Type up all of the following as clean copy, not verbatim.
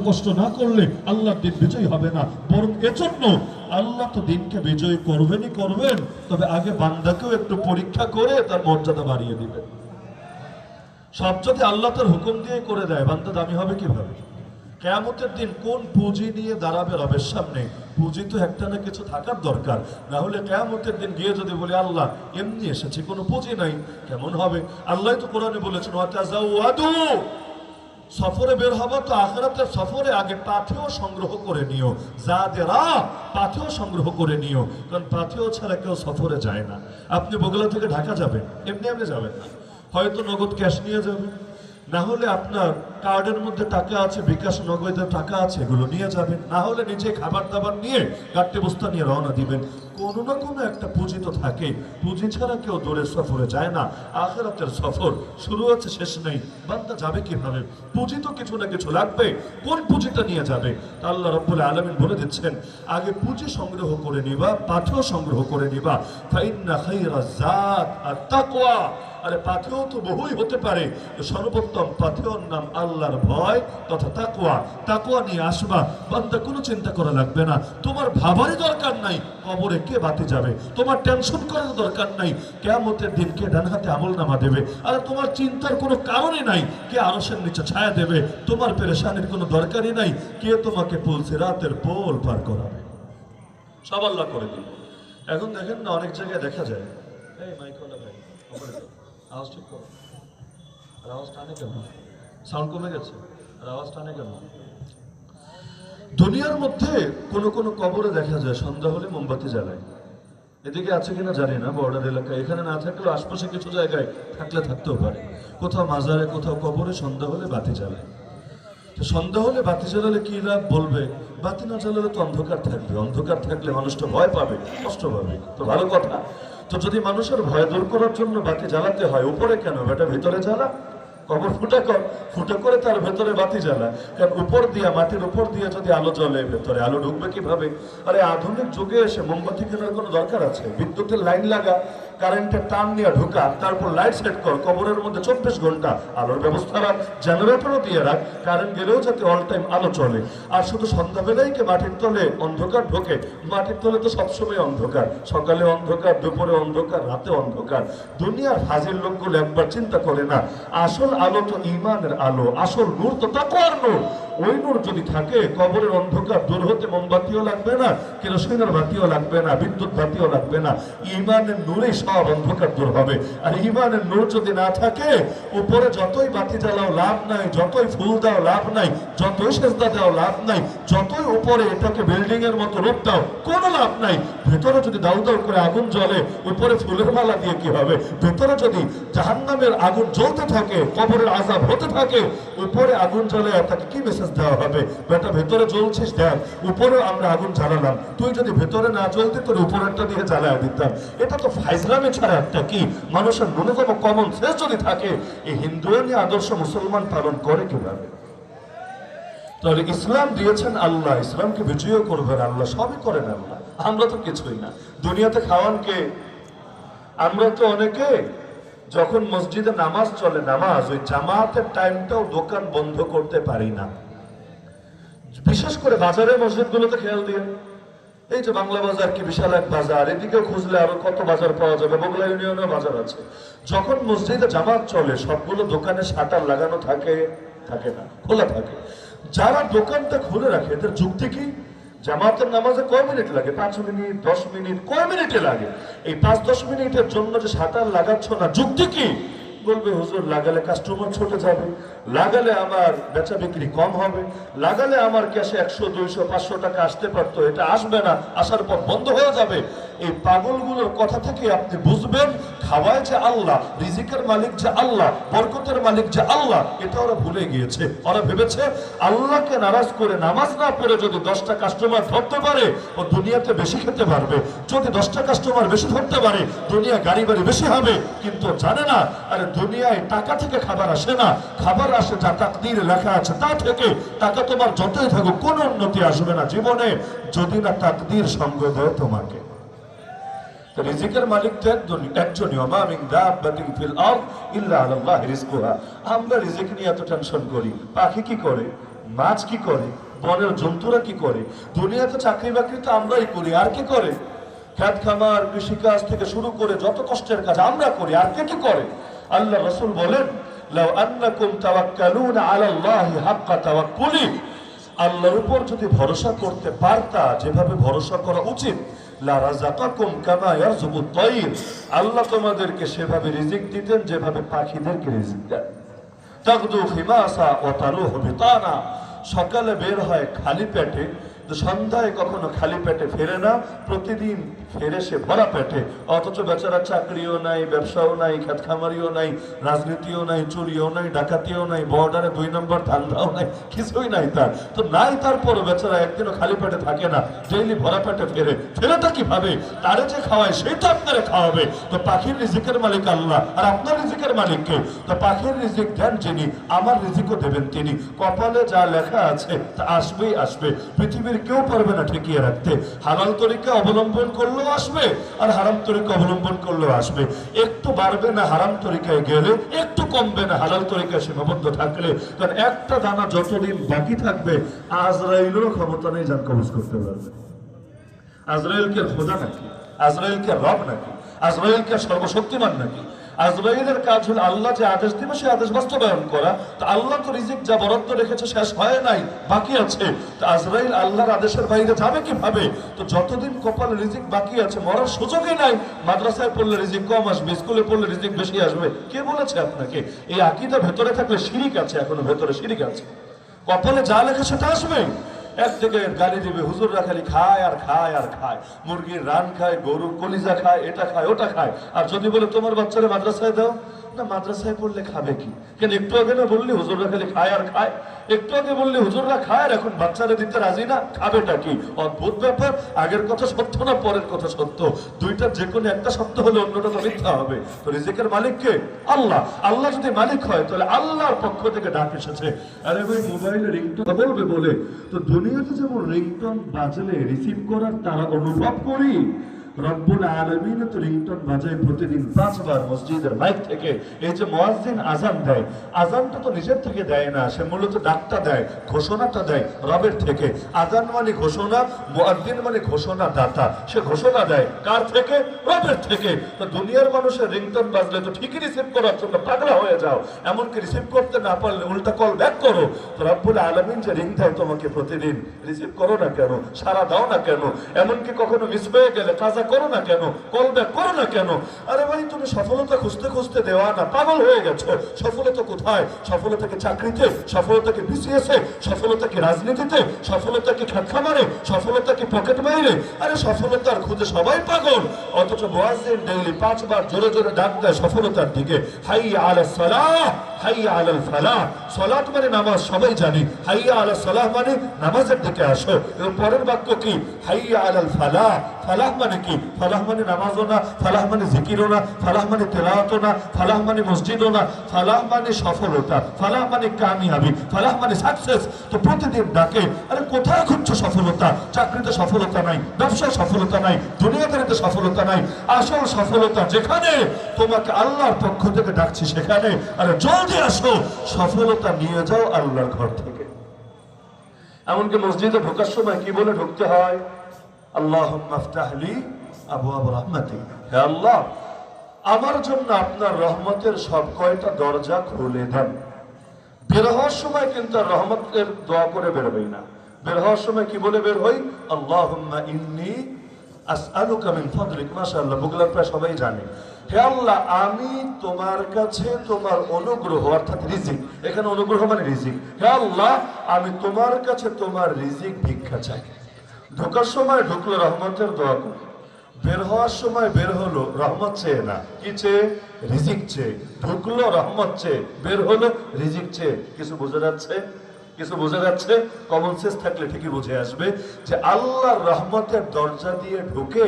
কষ্ট না করলে আল্লাহর দিন বিজয়ী হবে না, বরং এজন্য আল্লাহ তো দিনকে বিজয়ী করবেনই করবেন, তবে আগে বান্দাকেও একটু পরীক্ষা করে তার মর্যাদা বাড়িয়ে দিবেন। সব যদি আল্লাহ তার হুকুম দিয়ে করে দেয়, বান্দা দামি হবে কিভাবে? কিয়ামতের দিন কোন পুঁজি নিয়ে দাঁড়াবে রবের সামনে? পুঁজি তো একটা না কিছু থাকার দরকার, না হলে কিয়ামতের দিন গিয়ে যদি বলি আল্লাহ এমনি এসেছে, কোনো পুঁজি নাই, কেমন হবে? আল্লাহ তো কোরআনে বলেছেন ওয়াতাজাওয়াদু, সফরে বের হবা তো আখিরাতের সফরে আগে পাথেও সংগ্রহ করে নিও, জাদেরা পাথেও সংগ্রহ করে নিও, কারণ পাথেও ছাড়া কেউ সফরে যায় না। আপনি বগুড়া থেকে ঢাকা যাবেন, এমনি এমনি যাবেন না, হয়তো নগদ ক্যাশ নিয়ে যাবেন, না হলে আপনার কার্ডের মধ্যে টাকা আছে, বিকাশ নগদের টাকা আছে, এগুলো নিয়ে যাবেন, না হলে নিজে খাবার দাবার নিয়ে গাড়ি বস্তা নিয়ে রওনা দিবেন। কোনো না কোনো একটা পুঁজি তো থাকে, পুঁজি ছাড়া কেউ দূরের সফরে যায় না। আখিরাতের সফর শুরু আছে শেষ নেই, বান্দা যাবে কিভাবে? পুঁজি তো কিছু না কিছু লাগবে, কোন পুঁজিটা নিয়ে যাবে? আল্লাহ রাব্বুল আলামিন বলে দিচ্ছেন আগে পুঁজি সংগ্রহ করে নিবা, পাথেও সংগ্রহ করে নিবা, ফাইন্না খায়রাজ যাত আত-তাকওয়া। আরে পাথেও তো বহুই হতে পারে, সর্বোত্তম পাথেওর নাম আল্লাহর ভয় তথা তাকওয়া। তাকওয়া নিয়ে আসবা, বান্দা কোনো চিন্তা করা লাগবে না, তোমার ভাবারই দরকার নাই কবরে কে বাতি যাবে, তোমার টেনশন করার দরকার নাই কিয়ামতের দিন কে ডান হাতে আমলনামা দেবে, আর তোমার চিন্তার কোনো কারণই নাই কে আরশের নিচে ছায়া দেবে, তোমার পেরেশানির কোনো দরকারই নাই কে তোমাকে পুল সিরাতের পোল পার করাবে। সব আল্লাহ করে দিল। এখন দেখেন না, অনেক জায়গায় দেখা যায়, এই মাইকওয়ালা ভাই আওয়াজ ঠিক করো, আর আওয়াজ টানে কেন? সাউন্ড কমে গেছে, আর আওয়াজ টানে কেন? দুনিয়ার মধ্যে কোনো কোনো কবরে দেখা যায় সন্ধ্যা হলে মোমবাতি জ্বালায়। এদিকে আছে কিনা জানি না, বর্ডার এলাকায়, এখানে না থাকলেও আশপাশে কিছু জায়গায় থাকলে থাকতেও পারে, কোথাও মাজারে কোথাও কবরে সন্ধ্যা হলে বাতি জ্বালায়। তো সন্ধ্যা হলে বাতি জ্বালালে কি লাভ? বলবে বাতি না জ্বালালে তো অন্ধকার থাকবে, অন্ধকার থাকলে মানুষটা ভয় পাবে, কষ্ট পাবে, তো ভালো কথা। তো যদি মানুষের ভয় দূর করার জন্য বাতি জ্বালাতে হয়, উপরে কেন, বেটা ভিতরে জ্বালা, কবর ফুটা কর, ফুটা করে তার ভেতরে বাতি জ্বালা। কারণ উপর দিয়ে, মাটির উপর দিয়ে যদি আলো জ্বলে, ভেতরে আলো ঢুকবে কিভাবে? আরে আধুনিক যুগে এসে মোমবাতি কেনার কোনো দরকার আছে? বিদ্যুতের লাইন লাগা, কারেন্টের টান নিয়ে ঢোকা, তারপর লাইট সেট কর, কবরের মধ্যে 24 ঘন্টা আলোর ব্যবস্থা রাখ, জেনারেটরও দিয়ে রাখ, কারেন্ট গেলেও যাতে অল টাইম আলো চলে। আর শুধু সন্ধ্যাবেলায় কি মাটির তলে অন্ধকার ঢোকে? মাটির তলে তো সবসময় অন্ধকার, সকালে অন্ধকার, দুপুরে অন্ধকার, রাতে অন্ধকার। দুনিয়ার ফাজিল লোকগুলো একবার চিন্তা করে না, আসল আলো তো ঈমানের আলো, আসল নূর তো তাকওয়ার নূর। ওই নূর যদি থাকে, কবরের অন্ধকার দূর হতে মোমবাতিও লাগবে না, কেরোসিনের বাতিও লাগবে না, বিদ্যুৎ বাতিও লাগবে না, ঈমানের নূরেই সব অন্ধকার দূর হবে। আর ঈমানের নূর যদি না থাকে, উপরে যতই বাতি জ্বালাও লাভ নাই, যতই ফুল দাও লাভ নাই, যতই সেজদা দাও লাভ নাই, যতই উপরে এটাকে বিল্ডিং এর মতো রূপ দাও, কোনো লাভ নাই। ভেতরে যদি দাউ দাউ করে আগুন জ্বলে, উপরে ফুলের মালা দিয়ে কি হবে? ভেতরে যদি জাহান্নামের আগুন জ্বলতে থাকে, কবরের আযাব হতে থাকে, উপরে আগুন জ্বলে তাকে কি মেসেজ দেওয়া হবে? বেটা ভেতরে জ্বলছিস দেখ, উপরেও আমরা আগুন জ্বালালাম, তুই যদি ভেতরে না জ্বলতে তোর উপরেরটা দিয়ে জ্বালায় দিতাম। এটা তো ফাইজলামি ছাড়া একটা কি? মানুষের ন্যূনতম কমন সেন্স যদি থাকে, এই হিন্দুয়ানি আদর্শ মুসলমান পালন করে কিভাবে? তাহলে ইসলাম দিয়েছেন আল্লাহ, ইসলামকে বিজয় করবেন আল্লাহ, সবই করেন আল্লাহ, আমরা তো কিছুই না। দুনিয়াতে খাওয়ান কে? আমরা তো অনেকে যখন মসজিদে নামাজ চলে, নামাজ ওই জামাতের টাইমটাও দোকান বন্ধ করতে পারি না। বিশেষ করে বাজারে মসজিদগুলোতে খেয়াল দিয়ে, এই যে বাংলা বাজার কি বিশাল এক বাজার, এদিকেও খুঁজলে আরো কত বাজার পাওয়া যাবে, বগুড়া ইউনিয়নেও বাজার আছে। যখন মসজিদে জামাত চলে, সবগুলো দোকানে শাটার লাগানো থাকে? থাকে না, খোলা থাকে। যারা দোকানটা খুলে রাখে, এদের যুক্তি কি? জামাতের নামাজে কয় মিনিট লাগে? 5 মিনিট, 10 মিনিট, কয় মিনিটে লাগে? এই 5-10 মিনিটের জন্য যে শাটার লাগাচ্ছ না, যুক্তি কি? বলবে হুজুর লাগালে কাস্টমার ছুটে যাবে, লাগালে আমার বেচা বিক্রি কম হবে, লাগালে আমার ক্যাশে 100, 200, 500 টাকা আসতে পারতো, এটা আসবে না, আসার পর বন্ধ হয়ে যাবে। এই পাগলগুলোর কথা থেকে আপনি বুঝবেন খাওয়ায় যে আল্লাহ, রিজিকের মালিক যে আল্লাহ, বরকতের মালিক যে আল্লাহ, এটা ওরা ভুলে গিয়েছে। ওরা ভেবেছে আল্লাহকে নারাজ করে নামাজ না পড়ে যদি 10টা কাস্টমার ধরতে পারে, ও দুনিয়াতে বেশি খেতে পারবে। যদি 10টা কাস্টমার বেশি ধরতে পারে, দুনিয়া গাড়ি বাড়ি বেশি হবে। কিন্তু জানে না, আরে দুনিয়ায় টাকা থেকে খাবার আসে না, খাবার আসে যা তাকদীরে লেখা আছে তা থেকে। টাকা তোমার যতই থাকুক, কোনো উন্নতি আসবে না জীবনে যদি না তাকদীর সঙ্গ দেয় তোমাকে। রিজিকের মালিক তো একজনই, ওয়া মা মিন দাব্বাতিন ফিল আরদ ইল্লা আলাল্লাহি রিজকুহা। আমরা রিজিক নিয়ে এত টেনশন করি, পাখি কি করে? মাছ কি করে, বনের জন্তুরা কি করে? দুনিয়াতে চাকরি বাকরি তো আমরাই করি, আর কি করে? খেত খামার কৃষিকাজ থেকে শুরু করে যত কষ্টের কাজ আমরা করি, আর কে কি করে? আল্লাহ রাসূল বলেন, লাউ আন্নাকুম তাওয়াক্কালুনা আলাল্লাহি হাক্কা তাওয়াক্কুলি, আল্লাহর উপর যদি ভরসা করতে পারতা যেভাবে ভরসা করা উচিত, লা রাযাকাকুম কামা ইয়ারযুকুত তায়র, আল্লাহ তোমাদেরকে সেভাবে রিজিক দিতেন যেভাবে পাখিদেরকে রিজিক দেন। তাগদু খিমাসা ওয়া তারুহু বিতানা, সকালে বের হয় খালি পেটে, তো সন্ধ্যায় কখনো খালি পেটে ফেরে না, প্রতিদিন ফেরে সে ভরা পেটে। অথচ বেচারা চাকরিও নাই, ব্যবসাও নাই, খেত খামারিও নাই, রাজনীতিও নাই, চুরিও নাই, ডাকাতিও নাই, বর্ডারে 2 নম্বর ধান্দাও নাই, কিছুই নাই তার। তো নাই, তারপরও বেচারা একদিনও খালি পেটে থাকে না, ডেইলি ভরা পেটে ফেরে। ফেরেটা কিভাবে? তারে যে খাওয়ায় সেই তো আপনারে খাওয়াবে। তো পাখির রিজিকের মালিক আল্লাহ, আর আপনার রিজিকের মালিক কে? তো পাখির রিজিক দেন যিনি, আমার রিজিকও দেবেন তিনি। কপালে যা লেখা আছে তা আসবেই আসবে, পৃথিবীর কেউ পারবে না ঠেকিয়ে রাখতে। হালাল তরিকা অবলম্বন করলেও আসবে, আর হারাম তরিকা অবলম্বন করলেও আসবে। একটু বাড়বে না হারাম তরিকায় গেলে, একটু কমবে না হালাল তরিকায় সীমাবদ্ধ থাকলে। কারণ একটা দানা যতদিন বাকি থাকবে, আজরাইলেরও ক্ষমতা নেই জান কবজ করতে পারবে। আজরাইলকে খোদা নাকি? আজরাইলকে রব নাকি? আজরাইলকে সর্বশক্তিমান নাকি? আজরাইলের কাজ হলো আল্লাহ যে আদেশ দিবে সেই আদেশ বাস্তবায়ন করা। তো আল্লাহ তো রিজিক যা বরাদ্দ রেখেছে শেষ হয় নাই, বাকি আছে। তো আজরাইল আল্লাহর আদেশের বাইরে যাবে কিভাবে? তো যতদিন কপালে রিজিক বাকি আছে, মরার সুযোগই নাই। মাদ্রাসায় পড়লে রিজিক কম আসবে, স্কুলে পড়লে রিজিক বেশি আসবে, কে বলেছে আপনাকে? এই আকীদা ভেতরে থাকলে শিরিক আছে, এখনো ভেতরে শিরিক আছে। কপালে যা লেখা সেটা আসবে। একদিকে গালি দিবে, হুজুররা খালি খায় আর খায় আর খায়, মুরগির রান খায়, গরুর কলিজা খায়, এটা খায় ওটা খায়। আর যদি বলে তোমার বাচ্চারা মাদ্রাসায় দাও, না মাদ্রাসায় পড়লে খাবে কি? কেন একটু আগে না বললি হুজুররা খালি খায় আর খায়? একটু আগে বললি হুজুররা খায়, আর এখন বাচ্চারা দিতে রাজি না, খাবেটা কি? অদ্ভুত ব্যাপার। আগের কথা সত্য না পরের কথা সত্য? দুইটার যে কোনো একটা সত্য হলে অন্যটা তো মিথ্যা হবে। তো রিজিকের মালিক কে? আল্লাহ। আল্লাহ যদি মালিক হয় তাহলে আল্লাহর পক্ষ থেকে ডাক এসেছে। আরে ভাই মোবাইলে রিংটোন বলবে বলে, তো দুনিয়াতে যেমন রিংটোন বাজলে রিসিভ করার তারা অনুভব করি, রব্বুল আলামিন তো রিংটোন বাজায় প্রতিদিন 5 বার মসজিদের মাইক থেকে। এই যে মুয়াজ্জিন আযান দেয়, আযানটা তো নিজের থেকে দেয় না, সে মূলত ডাকটা দেয়, ঘোষণাটা দেয় রবের থেকে। আযান মানে ঘোষণা, মুয়াজ্জিন মানে ঘোষণা দাতা। সে ঘোষণা দেয় কার থেকে? রবের থেকে। তো দুনিয়ার মানুষের রিংটোন বাজলে তো ঠিকই রিসিভ করার জন্য পাগলা হয়ে যাও, এমনকি রিসিভ করতে না পারলে উল্টা কল ব্যাক করো। তো রব্বুল আলামিন যে রিং দেয় তোমাকে প্রতিদিন, রিসিভ করো না কেন? সারা দাও না কেন? এমনকি কখনো মিস হয়ে গেলে কাজা করো না কেন? কল ব্যাক করো না কেন? আরে ভাই তুমি সফলতা খুঁজতে খুঁজতে দেওয়া না পাগল হয়ে গেছো। সফলতা কোথায়? সফলতা কি চাকরিতে? সফলতা কি বিসিএসে? সফলতা কি রাজনীতিতে? সফলতা কি খাতখামারে? সফলতা কি পকেট মাইরে? আরে সফলতার খুঁজে সবাই পাগল। অথচ মুয়াজ্জিন ডেইলি 5 বার জোরে জোরে ডাক দেয় সফলতার দিকে, হাইয়া আলাস সালাহ, হাইয়া আলাল ফালাহ। সালাত মানে নামাজ, সবাই জানি। হাইয়া আলাস সালাহ মানে নামাজের দিকে আসো। এর পরের বাক্য কি? হাইয়া আলাল ফালাহ। ফালাহ মানে কি? ফালাহ মানে নামাজও না, ফালাহ মানে জিকিরও না, ফালাহ মানে তেলাওয়াতও না, ফালাহ মানে মসজিদও না, ফালাহ মানে সফলতা, ফালাহ মানে কামিয়াবি, ফালাহ মানে সাকসেস। তো প্রতিদিন ডাকে। আরে কোথায় খুঁজছো সফলতা? চাকরিতে সফলতা নাই, ব্যবসায় সফলতা নাই, দুনিয়াতে সফলতা নাই। আসল সফলতা যেখানে, তোমাকে আল্লাহর পক্ষ থেকে ডাকছি সেখানে। আরে জলদি আসো, সফলতা নিয়ে যাও আল্লাহর ঘর থেকে। এমনকি মসজিদে ঢোকার সময় কি বলে ঢুকতে হয়? আল্লাহুম্মা ইফতাহ লি আবওয়াব রাহমাতিক, হে আল্লাহ আমার জন্য আপনার রহমতের সব কয়টা দরজা খুলে দেন। বের হওয়ার সময় কিন্তু আর রহমতের দোয়া করে বেরোবেই না। বের হওয়ার সময় কি বলে বের হই? আল্লাহুম্মা ইন্নী আসআলুকা মিন ফাদলিক। মাশাআল্লাহ, বুগলার প্রায় সবাই জানে। হে আল্লাহ আমি তোমার কাছে তোমার অনুগ্রহ, অর্থাৎ রিজিক, এখানে অনুগ্রহ মানে রিজিক। হে আল্লাহ আমি তোমার কাছে তোমার রিজিক ভিক্ষা চাই। ঢোকার সময় ঢুকলো রহমতের দোয়া করে, বের হওয়ার সময় বের হলো রহমত চেয়ে না, কি চেয়ে? রিজিক চেয়ে। ঢুকলো রহমত চেয়ে, বের হলো রিজিক চেয়ে। কিছু বোঝা যাচ্ছে? কিছু বোঝা যাচ্ছে? কমন সেন্স থাকলে ঠিকই বুঝে আসবে যে আল্লাহর রহমতের দরজা দিয়ে ঢুকে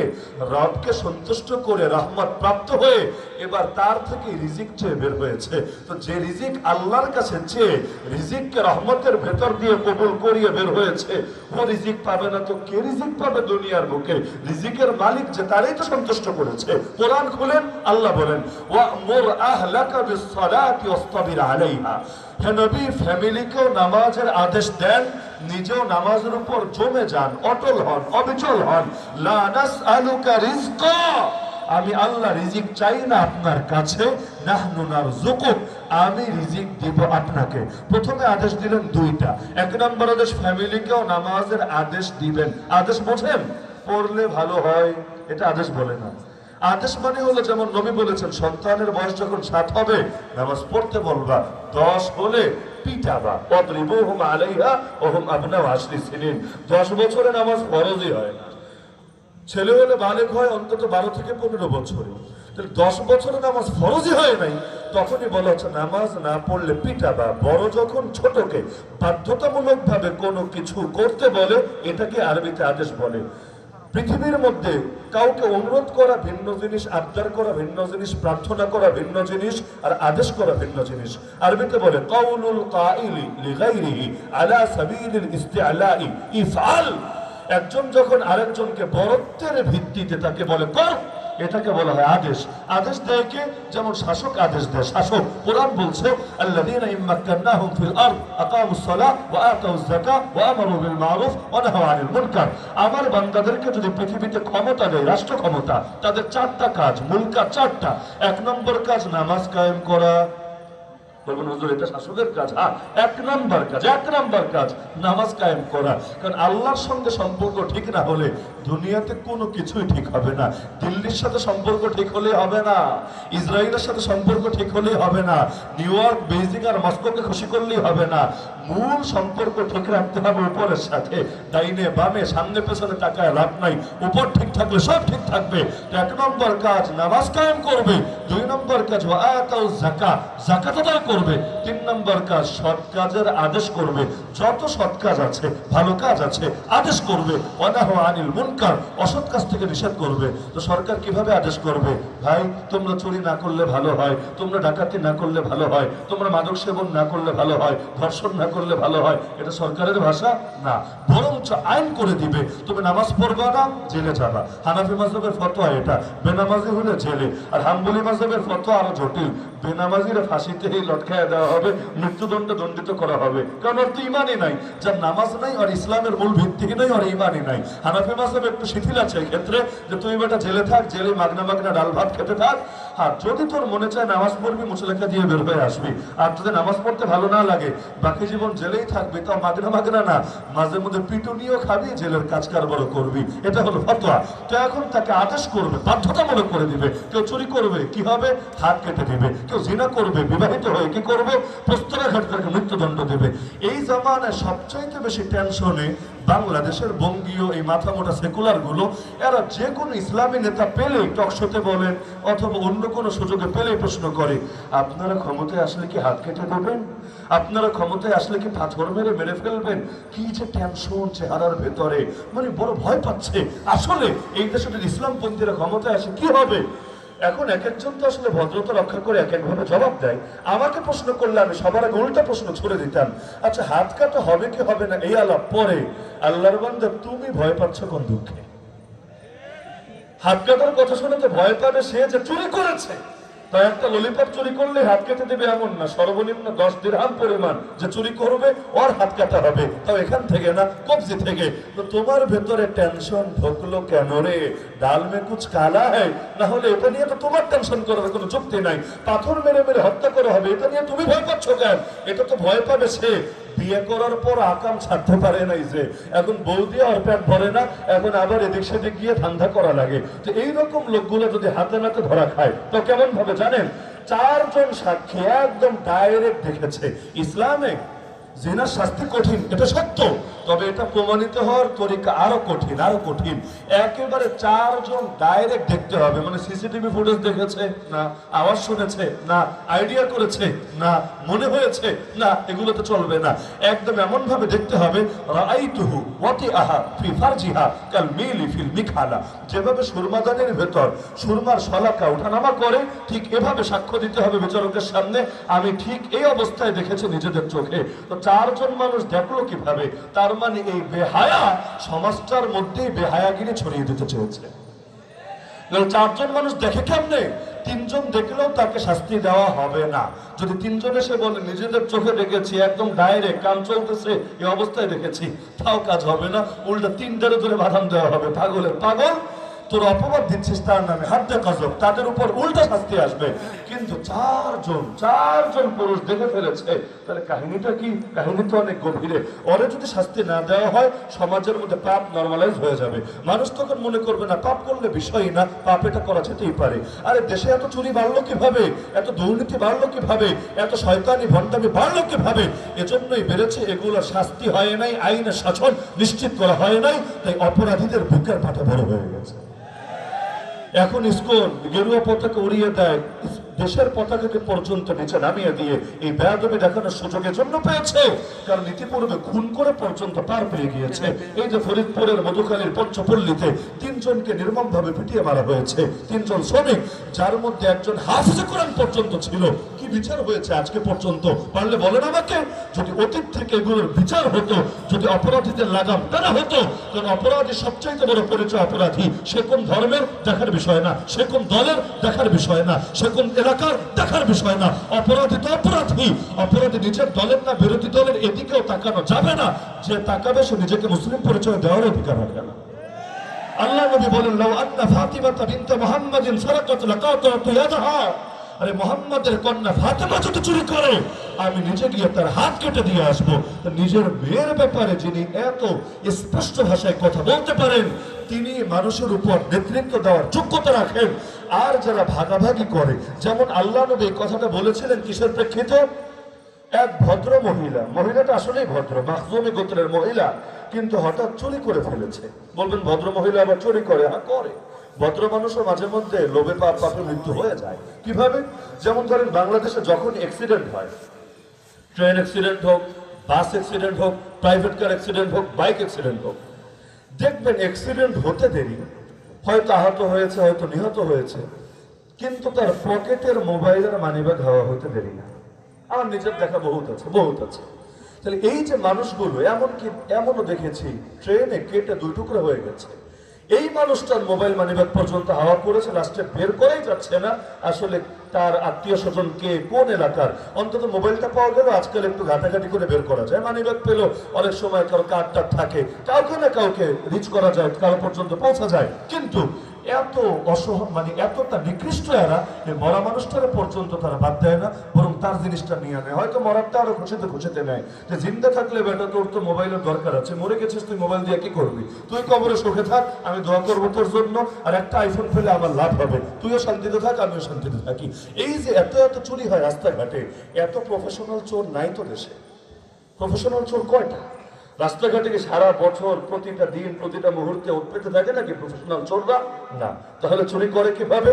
রবকে সন্তুষ্ট করে রহমত প্রাপ্ত হয়ে এবার তার থেকে রিজিক চেয়ে বের হয়েছে। তো যে রিজিক আল্লাহর কাছে চেয়ে রিজিককে রহমতের ভেতর দিয়ে কবুল করিয়ে বের হয়েছে, ও রিজিক পাবে না তো কে রিজিক পাবে দুনিয়ার বুকে? রিজিকের মালিক যে, তারই তো সন্তুষ্ট করেছে। কোরআন খুলেন, আল্লাহ বলেন ওয়া'মুর আহলাকা বিস-সালাতি ওয়াসতাবির আলাইহা। হে নবী ফ্যামিলিকেও নামাজের আদেশ দেন, নিজেও নামাজের উপর জমে যান, অটল হন, অবিচল হন। লা নাসআলুকা রিজকা, আমি আল্লাহ রিজিক চাই না আপনার কাছে, নাহনু নারযুকুক, আমি রিজিক দিব আপনাকে। প্রথমে আদেশ দিলেন দুইটা। এক নম্বর আদেশ ফ্যামিলিকেও নামাজের আদেশ দিবেন। আদেশ বোঝেন, পড়লে ভালো হয় এটা আদেশ বলে না। আদেশ মানে হলো যেমন নবী বলেছেন সন্তানের বয়স যখন 7 হবে নামাজ পড়তে বলবা, 10 হলে পিটাবা, ওয়াদরিবুহুম আলাইহা ওয়া হুম আবনাউ 10 সিনিন। 10 বছরে নামাজ ফরজই হয় না, ছেলে হলে বালেগ হয় অন্তত 12 থেকে 15 বছরে। তাহলে 10 বছরে নামাজ ফরজই হয় নাই, তখনই বলা হচ্ছে নামাজ না পড়লে পিটাবা। বড় যখন ছোটকে বাধ্যতামূলক ভাবে কোনো কিছু করতে বলে এটাকে আরবিতে আদেশ বলে। পৃথিবীর মধ্যে কাউকে অনুরোধ করা ভিন্ন জিনিস, আবদার করা ভিন্ন জিনিস, প্রার্থনা করা ভিন্ন জিনিস, আর আদেশ করা ভিন্ন জিনিস। আরবিতে বলে কাউলুল কাইলি লিগাইরিহি আলা সাবিলিল ইস্তিআলাই ইফআল। একজন যখন আরেকজনকে বরত্বের ভিত্তিতে তাকে বলে কর, এটাকে বলা হয় আদেশ। আদেশ দেয় কে? যেমন শাসক আদেশ দেয়, শাসক। কোরআন বলছে আল্লাযীনা ইম্মাক্কান্নাহুম ফিল আরদ আকামুস সালাহ ওয়া আতাউয যাকাহ ওয়া আমারু বিল মারুফ ওয়া নাহাউ আনিল মুনকার। আমার বান্দাদেরকে যদি পৃথিবীতে ক্ষমতা দেয়, রাষ্ট্র ক্ষমতা, তাদের 4টা কাজ, মূল কাজ 4টা। 1 নম্বর কাজ নামাজ কায়েম করা। বলবেন হুজুর এটা শাসকের কাজ? হ্যাঁ, 1 নম্বর কাজ, 1 নম্বর কাজ নামাজ কায়েম করা। কারণ আল্লাহর সঙ্গে সম্পর্ক ঠিক না হলে দুনিয়াতে কোনো কিছুই ঠিক হবে না। দিল্লির সাথে সম্পর্ক ঠিক হলে হবে না, ইসরায়েলের সাথে সম্পর্ক ঠিক হলেই হবে না, নিউ ইয়র্ক, বেইজিং আর মস্কোকে খুশি করলেই হবে না। মূল সম্পর্ক ঠিক রাখতে হবে উপরের সাথে। ডাইনে বামে সামনে পেছনে তাকায় লাভ নাই, উপর ঠিক থাকলে সব ঠিক থাকবে। 1 নম্বর কাজ নামাজ কায়েম করবে। 2 নম্বর কাজ ওয়া আতাউয যাকাহ, যাকাত আদায় করবে। 3 নম্বর কাজ সৎ কাজের আদেশ করবে। যত সৎ কাজ আছে, ভালো কাজ আছে, আদেশ করবে। ওয়া নাহু আনিল মুনকার, অসৎ কাজ থেকে নিষেধ করবে। তো সরকার কিভাবে আদেশ করবে? ভাই তোমরা চুরি না করলে ভালো হয়, তোমরা ডাকাতি না করলে ভালো হয়, তোমরা মাদক সেবন না করলে ভালো হয়, ধর্ষণ না করলে ভালো হয়। এটা সরকারের ভাষা না, বরঞ্চ আইন করে দিবে। তুমি নামাজ পড়বা না, জেলে যাবা। হানাফি মাযহাবের ফতোয়া এটা, বেনামাজি হলে জেলে। আর হাম্বলি মাযহাবের ফতোয়া আরো জটিল, বেনামাজিরা ফাঁসিতেই লটকায় দেওয়া হবে, মৃত্যুদণ্ডে দণ্ডিত করা হবে। কারণ ওর তো ইমানই নাই, যার নামাজ নাই আর ইসলামের মূল ভিত্তি নাই, আর ইমানই নাই। হানাফি মাযহাব একটু শিথিল আছে এই ক্ষেত্রে, যে তুই বেটা জেলে থাক, জেলে মাগনা মাগনা ডাল ভাত খেতে থাক। আর যদি তোর মনে চায় নামাজ পড়বি, মুসলেখা দিয়ে বের হয়ে আসবি। আর যদি নামাজ পড়তে ভালো না লাগে, বাকি জীবন জেলেই থাকবি, তাও মাগনা মাগনা না, মাঝে মধ্যে পিটুনিও খাবি, জেলের কাজ কারবারও করবি। এটা হলো ফতোয়া। তো এখন তাকে আদেশ করবে, বাধ্যতামূলক করে দিবে। কেউ চুরি করবে, কি হবে? হাত কেটে দিবে। কেউ জিনা করবে, বিবাহিত হয়ে কি করবে? প্রস্তরাঘাত, তাকে মৃত্যুদণ্ড দেবে। এই জামানায় সবচাইতে বেশি টেনশনে বাংলাদেশের বঙ্গীয় এই মাথা মোটা সেকুলার গুলো। এরা যে কোনো ইসলামী নেতা পেলে টকশোতে বলেন অথবা অন্য কোনো সুযোগে পেলে প্রশ্ন করে, আপনারা ক্ষমতায় আসলে কি হাত কেটে দেবেন? আপনারা ক্ষমতায় আসলে কি পাথর মেরে মেরে ফেলবেন? কি যে টেনশন চেহারার ভেতরে, মানে বড় ভয় পাচ্ছে। আসলে এই দেশে যদি ইসলামপন্থীরা ক্ষমতায় আসে কি হবে? এখন এক একজন তো আসলে ভদ্রতা রক্ষা করে এক একভাবে জবাব দেয়। আমাকে প্রশ্ন করলে আমি সবার আগে উল্টা প্রশ্ন ছুড়ে দিতাম, আচ্ছা হাত কাটা হবে কি হবে না এই আলাপ পরে, আল্লাহর বান্দা তুমি ভয় পাচ্ছ কোন দুঃখে? হাত কাটার কথা শুনে তো ভয় পাবে সে যে চুরি করেছে। তাই একটা ললিপপ চুরি করলে হাত কেটে দেবে এমন না, সর্বনিম্ন 10 দিরহাম পরিমাণ যে চুরি করবে ওর হাত কাটা হবে, তাও এখান থেকে না, কবজি থেকে। তো তোমার ভেতরে টেনশন ঢুকলো কেন রে? ডাল মে কুছ কালা হ্যায়, না হলে এটা নিয়ে তো তোমার টেনশন করার কোনো যুক্তি নাই। পাথর মেরে মেরে হত্যা করা হবে, এটা নিয়ে তুমি ভয় পাচ্ছ কেন? এটা তো ভয় পাবে সে বিয়ে করার পর আকাম ছাড়তে পারে নাই, যে এখন বউ দিয়ে আর পেট ভরে না, এখন আবার এদিক সেদিক গিয়ে ধান্দা করা লাগে। তো এইরকম লোকগুলো যদি হাতে নাতে ধরা খায় তো কেমন ভাবে জানেন? 4 জন সাক্ষী একদম ডাইরেক্ট দেখেছে ইসলামে জিনার শাস্তি কঠিন, এটা সত্য, তবে এটা প্রমাণিত হওয়ার তরিকা আরো কঠিন, আরো কঠিন। একেবারে 4 জন ডাইরেক্ট দেখতে হবে, মানে সিসিটিভি ফুটেজ দেখেছে না, আওয়াজ শুনেছে না, আইডিয়া করেছে না, মনে হয়েছে না, এগুলো তো চলবে না। একদম এমন ভাবে দেখতে হবে রাআইতুহু ওয়াতিআহা ফি ফারজিহা কাল মিলি ফিল মিখালা, যেভাবে সুরমাদানের ভেতর সুরমার শলাকা ওঠানামা করে ঠিক এভাবে সাক্ষ্য দিতে হবে বিচারকের সামনে, আমি ঠিক এই অবস্থায় দেখেছি নিজেদের চোখে। তো 4 জন মানুষ দেখলো কিভাবে? তার মানে এই বেহায়া সমাজটার মধ্যেই বেহায়াগিরি ছড়িয়ে দিতে চেয়েছে। 4 জন মানুষ দেখে কেমনে? তিনজন দেখলেও তাকে শাস্তি দেওয়া হবে না। যদি তিনজন এসে বলে নিজেদের চোখে দেখেছি, একদম ডাইরেক্ট কান চলতেছে এই অবস্থায় দেখেছি, তাও কাজ হবে না, উল্টা তিনটারে ধরে বাধান দেওয়া হবে, পাগলের পাগল, তোর অপবাদ দিচ্ছিস তার নামে, হাতে গজব, তাদের উপর উল্টা শাস্তি আসবে। কিন্তু চারজন পুরুষ দেখে ফেলেছে, তাহলে কাহিনীটা কি? কাহিনী তো অনেক গভীরে। ওরে যদি শাস্তি না দেওয়া হয়, সমাজের মধ্যে পাপ নর্মালাইজ হয়ে যাবে। মানুষ তখন মনে করবে না পাপ করলে বিষয়ই না, পাপ এটা করা যেতেই পারে। আরে দেশে এত চুরি বাড়লো কিভাবে, এত দুর্নীতি বাড়লো কিভাবে, এত শয়তানি ভণ্ডামি বাড়লো কিভাবে? এজন্যই বেড়েছে, এগুলোর শাস্তি হয় নাই, আইনের শাসন নিশ্চিত করা হয় নাই, তাই অপরাধীদের বুকের পাটা বড় হয়ে গেছে। এখন ইসকন গেরুয়া পতাকা উড়িয়ে দেয়, দেশের পতাকাকে পর্যন্ত নিচে নামিয়ে দিয়ে এই বেয়াদবি দেখানোর সুযোগের জন্য পেয়েছে, কারণ ইতিপূর্বে খুন করে পর্যন্ত পার পেয়ে গিয়েছে। এই যে ফরিদপুরের মধুখালীর পঞ্চপল্লীতে তিনজনকে নির্মমভাবে পিটিয়ে মারা হয়েছে, তিনজন শ্রমিক, যার মধ্যে একজন হাফিজে কোরআন পর্যন্ত ছিল। কি বিচার হয়েছে আজকে পর্যন্ত? পারলে বলেন আমাকে। যদি অতীত থেকে এগুলোর বিচার হতো, যদি অপরাধীদের লাগাম টানা হতো, কারণ অপরাধী সবচাইতে বড় পরিচয় অপরাধী, সে কোন ধর্মের দেখার বিষয় না, সে কোন দলের দেখার বিষয় না, সে কোন এলাকার দেখার বিষয় না। অপরাধী তো অপরাধী। অপরাধী নিজের দলের না বিরোধী দলের এদিকেও তাকানো যাবে না। যে তাকাবে সে নিজেকে মুসলিম পরিচয় দেওয়ার অধিকার রাখে না। আল্লাহ নবী বলেন, লাউ আন্না ফাতিমা বিনতে মুহাম্মাদিন সারাকাত লাকাতাতু ইয়াদাহা, আরে মুহাম্মাদের কন্যা ফাতেমা যদি চুরি করে, আমি নিজে গিয়ে তার হাত কেটে দিয়ে আসবো। নিজের মেয়ের ব্যাপারে যিনি এত স্পষ্ট ভাষায় কথা বলতে পারেন, তিনি মানুষের উপর নেতৃত্ব দেওয়ার যোগ্যতা রাখেন। আর যারা ভাগাভাগি করে, যেমন আল্লাহ নবী কথাটা বলেছিলেন কিসের প্রেক্ষিতে? এক ভদ্র মহিলাটা আসলেই ভদ্র, মাখজুমি গোত্রের মহিলা, কিন্তু হঠাৎ চুরি করে ফেলেছে। বলবেন ভদ্র মহিলা আবার চুরি করে? হ্যাঁ করে। ভদ্র মানুষের মাঝে মধ্যে লোভে পাপে মৃত্যু হয়ে যায়। কিভাবে? যেমন ধরেন বাংলাদেশে যখন অ্যাক্সিডেন্ট হয়, ট্রেন অ্যাক্সিডেন্ট হোক, বাস অ্যাক্সিডেন্ট হোক, প্রাইভেট কার অ্যাক্সিডেন্ট হোক, বাইক অ্যাক্সিডেন্ট হোক, দেখবেন অ্যাক্সিডেন্ট হতে দেরি, হয়তো আহত হয়েছে, হয়তো নিহত হয়েছে, কিন্তু তার পকেটের মোবাইলের মানিব্যাগ হাওয়া হতে দেরি না। আমার নিজের দেখা বহুত আছে। তাহলে এই যে মানুষগুলো, এমনও দেখেছি ট্রেনে কেটে দুই টুকরো হয়ে গেছে, এই মানুষটার মোবাইল মানিব্যাগ পর্যন্ত হাওয়া করেছে, লাস্টে বের করেই যাচ্ছে না আসলে তার আত্মীয় স্বজন কে, কোন এলাকার। অন্তত মোবাইলটা পাওয়া গেল, আজকাল একটু ঘাটাঘাটি করে বের করা যায়। মানিব্যাগ পেলো, অনেক সময় কারো কার্ডটা থাকে, কাউকে না কাউকে রিচ করা যায়, কারো পর্যন্ত পৌঁছা যায়। কিন্তু এত এতটা নিকৃষ্ট এরা, মরা মানুষটার পর্যন্ত তারা বাদ দেয় না, বরং তার জিনিসটা নিয়ে নেয়। হয়তো মরারটা আরো খুঁজেতে নেয় যে জিন্দা থাকলে বেটা তোর তো মোবাইলের দরকার আছে, মরে গেছিস তুই মোবাইল দিয়ে কি করবি? তুই কবরে সুখে থাক, আমি দোয়া করবো তোর জন্য, আর একটা আইফোন পেলে আমার লাভ হবে, তুইও শান্তিতে থাক, আমিও শান্তিতে থাকি। এই যে এত চুরি হয় রাস্তাঘাটে, এত প্রফেশনাল চোর নাই তো দেশে। প্রফেশনাল চোর কয়টা? রাস্তাঘাটে কি সারা বছর প্রতিটা দিন প্রতিটা মুহূর্তে উৎপেতে থাকে নাকি প্রফেশনাল চোররা? না। তাহলে চুরি করে কিভাবে?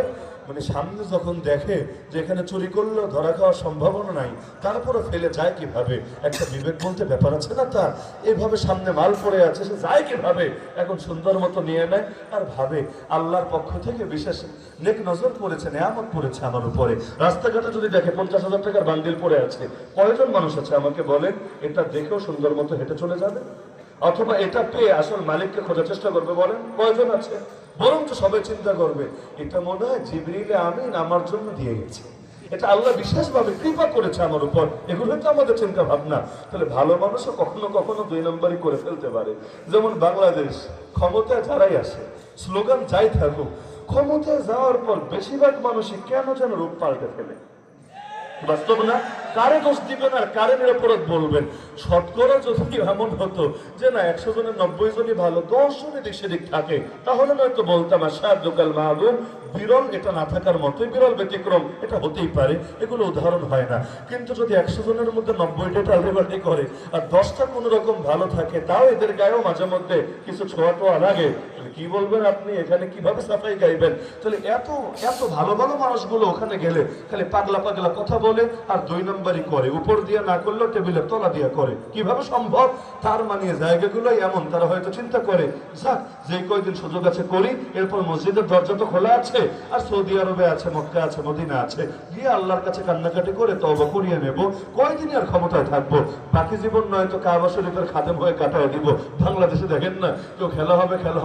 মানে সামনে যখন দেখে যে এখানে চুরি করলেও ধরা খাওয়ার সম্ভাবনা নাই, তারপরে ফেলে যায় কিভাবে? একটা বিবেক বলতে ব্যাপার আছে না তার। এইভাবে সামনে মাল পড়ে আছে, সে যায় কিভাবে? এখন সুন্দর মতো নিয়ে নেয় আর ভাবে আল্লাহর পক্ষ থেকে বিশেষ নেক নজর পড়েছে, নেয়ামত পড়েছে আমার উপরে। রাস্তাঘাটে যদি দেখে 50,000 টাকার বান্ডিল পড়ে আছে, কয়জন মানুষ আছে আমাকে বলেন এটা দেখেও সুন্দর মতো হেঁটে চলে যাবে? অথবা এটা পেয়ে আসল মালিককে খোঁজার চেষ্টা করবে? বলেন কয়জন আছে? বরং তো সবাই চিন্তা করবে এটা মনে হয় জিবরিল আমিন আমার জন্য দিয়ে গেছে, এটা আল্লাহ বিশেষভাবে কৃপা করেছে আমার উপর। এগুলো তো আমাদের চিন্তা ভাবনা। তাহলে ভালো মানুষও কখনো কখনো 2 নম্বরই করে ফেলতে পারে। যেমন বাংলাদেশ ক্ষমতায় যারাই আসে, স্লোগান যাই থাকুক, ক্ষমতায় যাওয়ার পর বেশিরভাগ মানুষই কেন যেন রূপ পাল্টে ফেলে। বাস্তব না? কারে দোষ দিবেন আর কারে নিরাপরাধ বলবেন? শতকরা যদি এমন হতো যে না 100 জনের 90 জনই ভালো, 10 জনই দিক সেদিক থাকে, তাহলে নয়তো বলতাম আশাদুকাল মালুম, বিরল এটা না থাকার মতোই বিরল ব্যতিক্রম, এটা হতেই পারে, এগুলো উদাহরণ হয় না। কিন্তু যদি 100 জনের মধ্যে 90টা টালবাটি করে আর 10টা কোনো রকম ভালো থাকে, তাও এদের গায়েও মাঝে মধ্যে কিছু ছোঁয়া লাগে, কি বলবেন আপনি? এখানে কিভাবে সাফাই গাইবেন? তাহলে এত ভালো ভালো মানুষগুলো ওখানে গেলে খালি পাগলা কথা বলে আর 2 নম্বর মেম্বারি করে, উপর দিয়ে না করলেও টেবিলের তলা দিয়ে করে। কিভাবে সম্ভব? তার মানে জায়গাগুলোই এমন, তারা হয়তো চিন্তা করে যাক যে কয়দিন সুযোগ আছে করি, এরপর মসজিদের দরজা তো খোলা আছে, আর সৌদি আরবে আছে, মক্কা আছে, মদিনা আছে, গিয়ে আল্লাহর কাছে কান্নাকাটি করে তওবা করিয়ে নেব, কয়দিন আর ক্ষমতায় থাকবো, বাকি জীবন নয় তো কাবা শরীফের খাদেম হয়ে কাটায় দিব। বাংলাদেশে দেখেন না, কেউ খেলা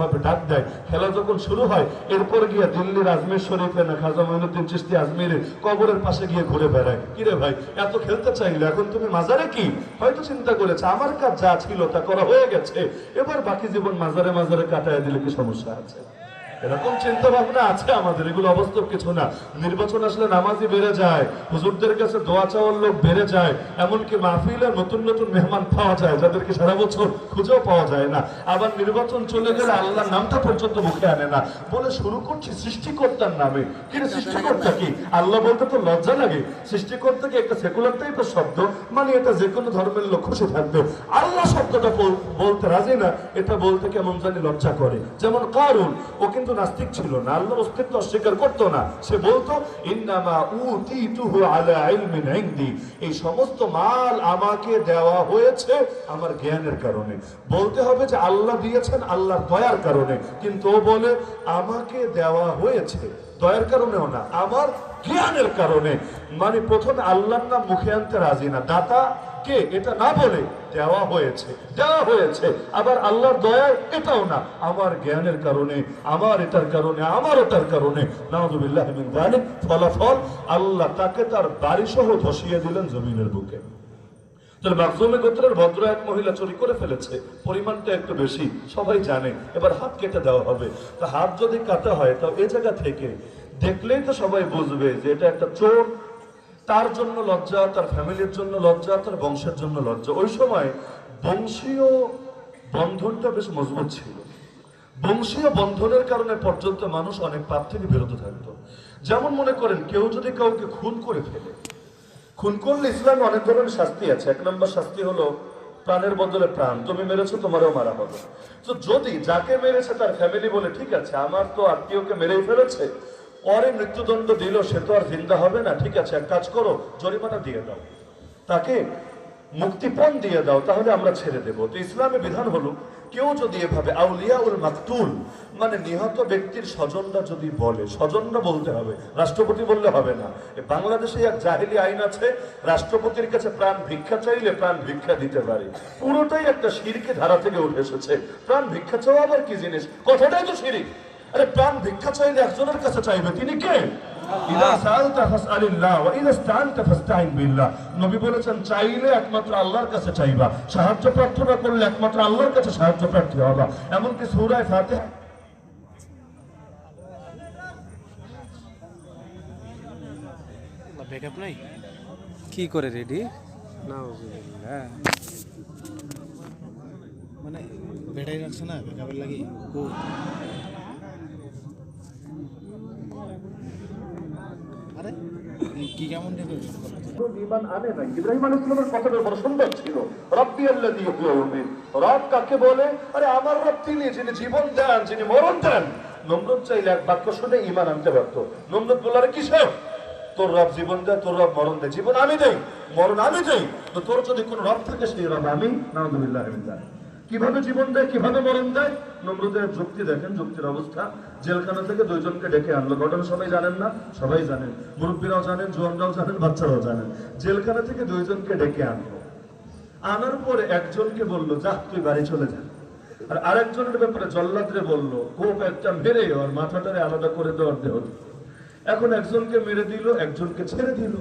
হবে ডাক দেয়, খেলা যখন শুরু হয় এরপর গিয়ে দিল্লির আজমির শরীফে না খাজা মঈনুদ্দিন চিশতি আজমিরের কবরের পাশে গিয়ে ঘুরে বেড়ায়। কিরে ভাই, এত খেলতে চাইলে এখন তুমি মাজারে কি? হয়তো চিন্তা করেছে আমার কাজ যা ছিল তা করা হয়ে গেছে, এবার বাকি জীবন মাজারে মাজারে কাটায় দিলে কি সমস্যা আছে? এরকম চিন্তা ভাবনা আছে আমাদের, এগুলো অবাস্তব কিছু না। নির্বাচন আসলে নামাজি বেড়ে যায়, হুজুরদের কাছে দোয়া চাওয়ার লোক বেড়ে যায়, এমনকি মাহফিলে নতুন নতুন মেহমান পাওয়া যায় যাদেরকে সারা বছর খুঁজেও পাওয়া যায় না। আবার নির্বাচন চলে গেলে আল্লাহর নামটা পর্যন্ত মুখে আনে না, বলে শুরু করছি সৃষ্টিকর্তার নামে। কিন্তু সৃষ্টিকর্তা কি? আল্লাহ বলতে তো লজ্জা লাগে। সৃষ্টিকর্তা কি একটা সেকুলার টাইপের শব্দ? মানে এটা যে কোনো ধর্মের লোক খুশি থাকবে। আল্লাহ শব্দটা বলতে রাজি না, এটা বলতে কেমন জানি লজ্জা করে। যেমন কারুন, ও কিন্তু নাস্তিক ছিল না, আল্লাহর অস্তিত্ব অস্বীকার করতো না। সে বলতো ইন্নামা উতিতুহু আলা ইলমিন ইনদি, এই সমস্ত মাল আমাকে দেওয়া হয়েছে আমার জ্ঞানের কারণে। বলতে হবে যে আল্লাহ দিয়েছেন আল্লাহর দয়ার কারণে, কিন্তু ও বলে আমাকে দেওয়া হয়েছে, দয়ার কারণেও না, আমার জ্ঞানের কারণে। মানে প্রথমে আল্লাহর নাম মুখে আনতে রাজি না, দাতা কে এটা না বলে দেওয়া হয়েছে। আবার আল্লাহর দয়া এটাও না, আমার জ্ঞানের কারণে, আমার এটার কারণে, আমার ওটার কারণে। নাউযুবিল্লাহি মিন যালিক। ফলাফল আল্লাহ তাকে তার বাড়ি সহ ধসিয়ে দিলেন জমিনের বুকে। তাহলে মাখজুমে গোত্রের ভদ্র এক মহিলা চুরি করে ফেলেছে, পরিমাণটা একটু বেশি, সবাই জানে, এবার হাত কেটে দেওয়া হবে। তা হাত যদি কাটা হয় তাও এ জায়গা থেকে দেখলেই তো সবাই বুঝবে যে এটা একটা চোর। তার জন্য লজ্জা, তার ফ্যামিলির জন্য লজ্জা, তার বংশের জন্য লজ্জা। ওই সময় বংশীয় বন্ধনটা বেশ মজবুত ছিল। বংশীয় বন্ধনের কারণে পর্যন্ত মানুষ অনেক পাপ থেকে বিরত থাকতো। যেমন মনে করেন কেউ যদি কাউকে খুন করে ফেলে, খুন করলে ইসলামে অনেক ধরনের শাস্তি আছে। এক নম্বর শাস্তি হলো প্রাণের বদলে প্রাণ, তুমি মেরেছো তোমারও মারা হবে। তো যদি যাকে মেরেছে তার ফ্যামিলি বলে ঠিক আছে আমার তো আত্মীয়কে মেরেই ফেলেছে, পরে মৃত্যুদণ্ড দিল, সে তো আর জিন্দা হবে না, ঠিক আছে এক কাজ করো জরিমানা দিয়ে দাও, তাকে মুক্তিপণ দিয়ে দাও, তাহলে আমরা ছেড়ে দেব। তো ইসলামে বিধান হলো কেউ যদি এভাবে আউলিয়াউল মাকতুল মানে নিহত ব্যক্তির স্বজনরা যদি বলে, স্বজনরা বলতে হবে, রাষ্ট্রপতি বললে হবে না। বাংলাদেশে এক জাহেলি আইন আছে, রাষ্ট্রপতির কাছে প্রাণ ভিক্ষা চাইলে প্রাণ ভিক্ষা দিতে পারে। পুরোটাই একটা শিরকি ধারা থেকে উঠে এসেছে। প্রাণ ভিক্ষা চাওয়া আবার কি জিনিস? কথাটাই তো শিরিক। আরে প্রাণ ভিক্ষা চাইলে একজনের কাছে চাইবে, তিনি কে? নবী বলেছেন চাইলে একমাত্র আল্লাহর কাছে চাইবা, সাহায্য প্রার্থনা করলে একমাত্র আল্লাহর কাছে সাহায্য প্রার্থী হবা। এমনকি সূরা ফাতিহা ব্যাকআপ নাই কি করে রেডি মানে ব্যাটারি রাখছে না ব্যাকআপের লাগি আরে কি কেমন ঈমান আনে না। ইব্রাহিম আলাইহিস সালামের কথাটা বড় সুন্দর ছিল, রাব্বি আল্লাযী ইউহয়িন। রব কাকে বলে? আরে আমার রব তিনি, যিনি জীবন দেন, যিনি মরণ দেন। নমরুদ চাইলে এক বাক্য শুনে ঈমান আনতে পারত। নমরুদ বলল আরে কিসের? তোর রব জীবন দেয়, তোর রব মরণ দেয়, জীবন আমি দেই, মরণ আমি দেই, তো তোর যদি কোনো রব থাকে সেই রব আমি। নাউযুবিল্লাহি মিন যালিক। কিভাবে জীবন দেয়, কিভাবে মরণ দেয়? নমরুদের যুক্তি দেখেন, যুক্তির অবস্থা। জেলখানা থেকে দুইজনকে ডেকে আনলো, ঘটনা সবাই জানেন না? সবাই জানেন, মুরব্বীরাও জানেন, জোয়ানরাও জানেন, বাচ্চারাও জানেন। জেলখানা থেকে দুইজনকে ডেকে আনলো, আনার পরে একজনকে বললো যা তুই বাড়ি চলে যা, আর আরেকজনের ব্যাপারে জল্লাদরে বললো কোপ একটা মেরে ওর মাথাটারে আলাদা করে দেওয়ার দেহ। এখন একজনকে মেরে দিল, একজনকে ছেড়ে দিল।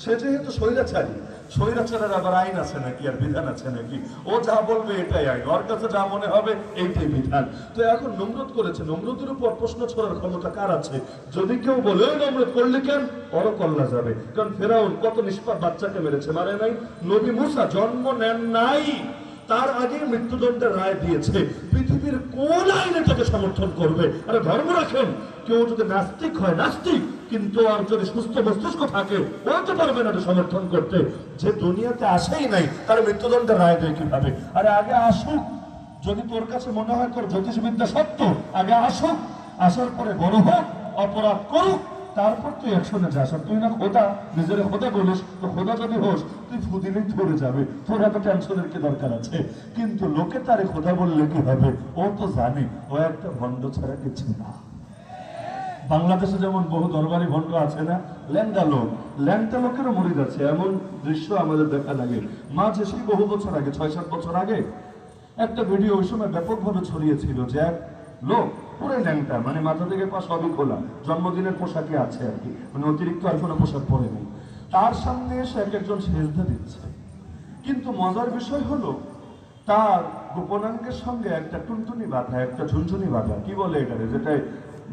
সে যেহেতু স্বৈরাচারী, স্বৈরাচারের আবার আইন আছে নাকি, আর বিধান আছে নাকি? ও যা বলবে এটাই আইন, ওর কাছে যা মনে হবে এইটাই বিধান। তো এখন নমরুদ করেছে, নমরুদের উপর প্রশ্ন ছড়ার ক্ষমতা কার আছে? যদি কেউ বলে ওই নমরুদ করলি কেন, ওরও কল্লা যাবে। কারণ ফেরাউন কত নিষ্পাপ বাচ্চাকে মেরেছে, মারে নাই? নবী মুসা জন্ম নেন নাই, তার আগে মৃত্যুদণ্ডের রায় দিয়েছে। পৃথিবীর কোন আইন এটাকে সমর্থন করবে? আরে ধর্ম রাখেন, কেউ যদি নাস্তিক হয় নাস্তিক, কিন্তু আর যদি সুস্থ মস্তিষ্ক থাকে বলতে পারবে না সমর্থন করতে। যে দুনিয়াতে আসেই নাই তার মৃত্যুদণ্ডের রায় দেয় কিভাবে? আরে আগে আসুক, যদি তোর কাছে মনে হয় তোর জ্যোতিষবিদ্যা সত্য, আগে আসুক, আসার পরে বড় হোক, অপরাধ করুক, তারপর তুই অ্যাকশনে যাস। আর তুই না খোদা, নিজের খোদা বলিস, তো খোদা যদি হোস তুই ফুদিলেই ধরে যাবে, তোর এত টেনশনের কি দরকার আছে? কিন্তু লোকে তারে খোদা বললে কি হবে? ও তো জানে ও একটা ভণ্ড ছাড়া কিছু না। বাংলাদেশে যেমন বহু দরবারি ভণ্ড আছে না, ল্যাংটা লোক, ল্যাংটা লোকেরও মরে যাচ্ছে, এমন দৃশ্য আমাদের দেখা লাগে। মাঝে সেই বহু বছর আগে, 6-7 বছর আগে একটা ভিডিও ওই সময় ব্যাপকভাবে ছড়িয়েছিল যে এক লোক পুরো ল্যাংটা, মানে মাথা থেকে পা সবই খোলা, জন্মদিনের পোশাকে আছে আর কি, মানে অতিরিক্ত আর কোনো পোশাক পরে নেই। তার সামনে এসে এক একজন সেজদা দিচ্ছে, কিন্তু মজার বিষয় হলো তার গোপনাঙ্গের সঙ্গে একটা টুনটুনি বাঁধা, একটা ঝুনঝুনি বাঁধা, কি বলে এটারে, যেটা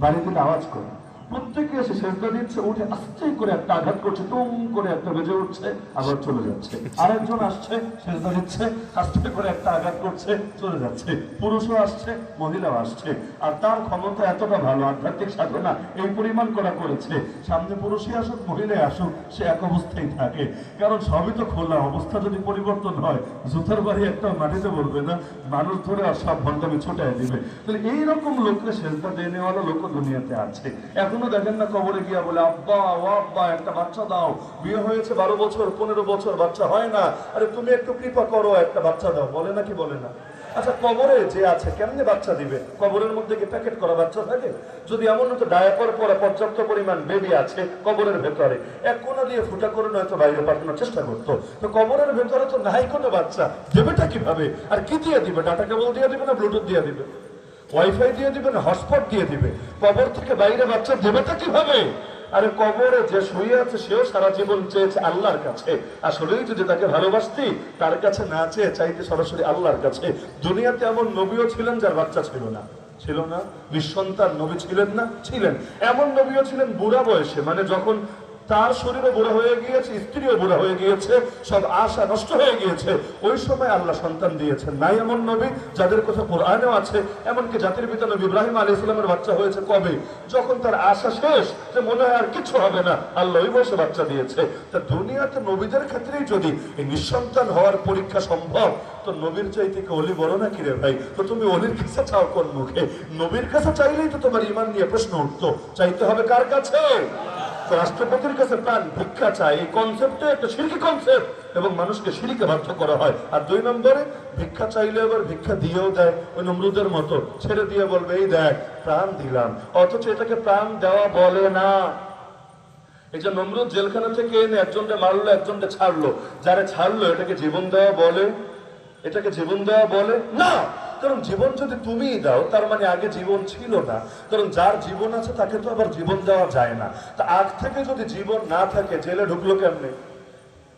বাড়ি থেকে আওয়াজ করে। প্রত্যেকে এসে সেজদা দিচ্ছে, উঠে আস্তে করে একটা আঘাত করছে, টুম করে একটা বেজে উঠছে, আবার চলে যাচ্ছে। আরেকজন আসছে, সেজদা দিচ্ছে, আস্তে করে একটা আঘাত করছে, চলে যাচ্ছে। পুরুষও আসছে, মহিলাও আসছে। আর তার ক্ষমতা এতটা ভালো, আধ্যাত্মিক সাধনা এই পরিমাণ করা করেছে, সামনে পুরুষই আসুক মহিলাই আসুক সে এক অবস্থায় থাকে। কারণ সবই তো খোলা, অবস্থা যদি পরিবর্তন হয় জুতার বাড়ি একটা মাটিতে বলবে না, মানুষ ধরে আর সব ভণ্ডামি ছোটায় দিবে। তাহলে এইরকম লোককে সেজদা দিয়ে নেওয়ালা লোক দুনিয়াতে আছে। এখনো দেখেন না কবরে গিয়া বলে আব্বা ও আব্বা একটা বাচ্চা দাও, বিয়ে হয়েছে 12 বছর 15 বছর বাচ্চা হয় না, আরে তুমি একটু কৃপা করো একটা বাচ্চা দাও, বলে না কি বলে না? আচ্ছা কবরে যে আছে কেমনে বাচ্চা দিবে? কবরের মধ্যে কি প্যাকেট করা বাচ্চা থাকে? যদি এমন হতো ডায়াপার পরা পর্যাপ্ত পরিমাণ বেবি আছে কবরের ভেতরে, এক কোনা দিয়ে ফুটা করে নয়তো বাইরে পাঠানোর চেষ্টা করতো, তো কবরের ভেতরে তো নাই কোনো বাচ্চা, দেবেটা কিভাবে? আর কি দিয়ে দিবে? ডাটা কেবল দিয়ে দিবে না ব্লুটুথ দিয়ে দিবে, ওয়াইফাই দিয়ে দিবে না হটস্পট দিয়ে দিবে? কবর থেকে বাইরে বাচ্চা দেবেটা কিভাবে? আরে কবরে যে শুয়ে আছে সেও সারা জীবন চেয়েছে আল্লাহর কাছে, আসলেই যদি তাকে ভালোবাসতি তার কাছে না চেয়ে চাইতে সরাসরি আল্লাহর কাছে। দুনিয়াতে এমন নবীও ছিলেন যার বাচ্চা ছিল না, ছিল না? নিঃসন্তান নবী ছিলেন না? ছিলেন। এমন নবীও ছিলেন বুড়া বয়সে, মানে যখন তার শরীরও বুড়া হয়ে গিয়েছে, স্ত্রীও বুড়া হয়ে গিয়েছে, সব আশা নষ্ট হয়ে গিয়েছে, ওই সময় আল্লাহ সন্তান দিয়েছেন। নাই এমন নবী যাদের কথা কোরআনেও আছে, এমনকি জাতির পিতা নবী ইব্রাহিম আলাইহিস সালামের বাচ্চা হয়েছে কবে? যখন তার আশা শেষ, যে মনে হয় আর কিছু হবে না, আল্লাহ ওই বয়সে বাচ্চা দিয়েছে। তা দুনিয়াতে নবীদের ক্ষেত্রেই যদি এই নিঃসন্তান হওয়ার পরীক্ষা সম্ভব, তো নবীর চাইতে কি অলি বড় না কি রে ভাই? তো তুমি অলির কাছে চাও কোন মুখে? নবীর কাছে চাইলেই তো তোমার ঈমান নিয়ে প্রশ্ন উঠতো। চাইতে হবে কার কাছে? রাষ্ট্রপতির কাছে প্রাণ ভিক্ষা চায়, এই কনসেপ্টে একটা শিরকি কনসেপ্ট, এবং মানুষকে শিরকে বাধ্য করা হয়। আর 2 নম্বরে ভিক্ষা চাইলে আবার ভিক্ষা দিয়েও দেয়, ওই নমরুদের মতো ছেড়ে দিয়ে বলবে এই দেখ প্রাণ দিলাম, অথচ এটাকে প্রাণ দেওয়া বলে না। এই যে নমরুদ জেলখানা থেকে এনে একজনকে মারলো, একজনকে ছাড়লো, যারা ছাড়লো এটাকে জীবন দেওয়া বলে? এটাকে জীবন দেওয়া বলে না। কারণ জীবন যদি তুমিই দাও তার মানে আগে জীবন ছিল না, কারণ যার জীবন আছে তাকে তো আবার জীবন দেওয়া যায় না। তা আগ থেকে যদি জীবন না থাকে জেলে ঢুকলো কেমনে?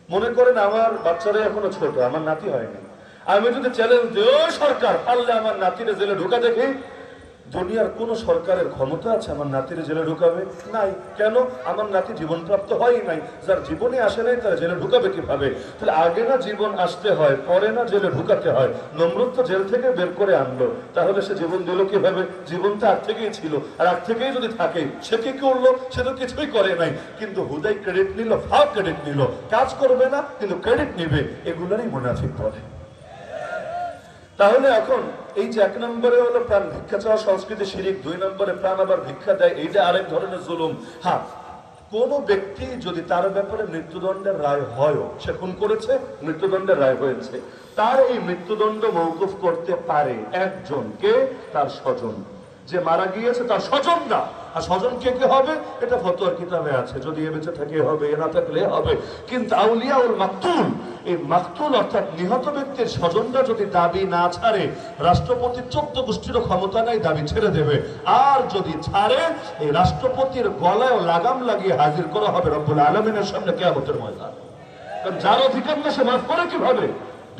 মনে করেন আমার বাচ্চারা এখনো ছোট, আমার নাতি হয়নি, আমি যদি চ্যালেঞ্জ দিই ও সরকার পারলে আমার নাতিরে জেলে ঢুকা দেখি, দুনিয়ার কোন সরকারের ক্ষমতা আছে আমার নাতিরে জেলে ঢুকাবে? নাই। কেন? আমার নাতি জীবনপ্রাপ্ত হয় নাই, যার জীবনে আসে নাই তারা জেলে ঢুকাবে কিভাবে? তাহলে আগে না জীবন আসতে হয়, পরে না জেলে ঢুকাতে হয়। নমরুদ তো জেল থেকে বের করে আনলো, তাহলে সে জীবন দিল কিভাবে? জীবন তো আগ থেকেই ছিল, আর আগ থেকেই যদি থাকে সে কি করলো? সে তো কিছুই করে নাই, কিন্তু হুদাই ক্রেডিট নিল, ফাও ক্রেডিট নিল, কাজ করবে না কিন্তু ক্রেডিট নিবে, এগুলারই মুনাফিক বলে। তাহলে এখন এই যে 1 নম্বরে হলো প্রাণ ভিক্ষা চাওয়া সংস্কৃতি শিরিক, 2 নম্বরে প্রাণ আবার ভিক্ষা দেয়, এইটা আরেক ধরনের জুলুম। হ্যাঁ, কোন ব্যক্তি যদি তার ব্যাপারে মৃত্যুদণ্ডের রায় হয়, সে খুন করেছে, মৃত্যুদণ্ডের রায় হয়েছে, তার এই মৃত্যুদণ্ড মওকুফ করতে পারে একজনকে, তার স্বজন। যে মারা গিয়েছে তার স্বজন না। আর স্বজন কে কে হবে এটা ফতোয়ার কিতাবে আছে, যদি এ বেঁচে থাকে হবে, এ না থাকলে হবে। কিন্তু আউলিয়াউল মাকতুল, এই মাকতুল অর্থাৎ নিহত ব্যক্তির স্বজনরা যদি দাবি না ছাড়ে, রাষ্ট্রপতির 14 গোষ্ঠীরও ক্ষমতা নাই, দাবি ছেড়ে দেবে। আর যদি ছাড়ে, এই রাষ্ট্রপতির গলায় লাগাম লাগিয়ে হাজির করা হবে রব্বুল আলামিনের সামনে কিয়ামতের ময়দানে। কারণ যার অধিকার না সে মাফ করে কিভাবে?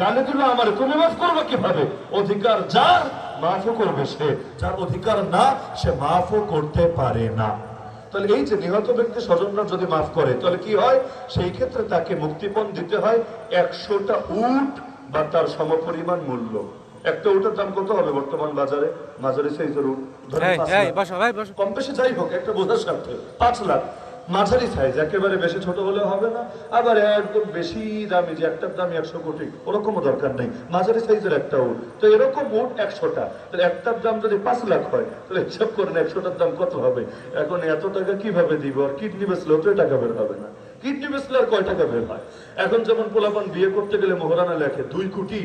গালি দিল আমারে, তুমি মাফ করবে কিভাবে? অধিকার যার মাফও করবে সে, যার অধিকার না সে মাফও করতে পারে না। তাহলে এই যে নিহত ব্যক্তি স্বজনরা যদি মাফ করে তাহলে কি হয়? সেই ক্ষেত্রে তাকে মুক্তিপণ দিতে হয় 100টা উট বা তার সমপরিমাণ মূল্য। একটা উটের দাম কত হবে বর্তমান বাজারে? মাঝারি সাইজের উট ধরেন 5 লাখ, কম বেশি যাই হোক একটা বোঝার স্বার্থে 5 লাখ। মাঝারি সাইজ, একেবারে বেশি ছোট হলে হবে না, আবার একদম বেশি দামি যে একটার দাম 100 কোটি ওরকমও দরকার নেই, মাঝারি সাইজের একটা উট। তো এরকম উট 100টা, তাহলে একটার দাম যদি 5 লাখ হয় তাহলে হিসাব করেন 100টার দাম কত হবে। এখন এত টাকা কিভাবে দিব? আর কিডনি বেচলেও তো টাকা বের হবে না, কিডনি বেচলে আর কয় টাকা বের হয়? এখন যেমন পোলাপান বিয়ে করতে গেলে মোহরানা লেখে 2 কোটি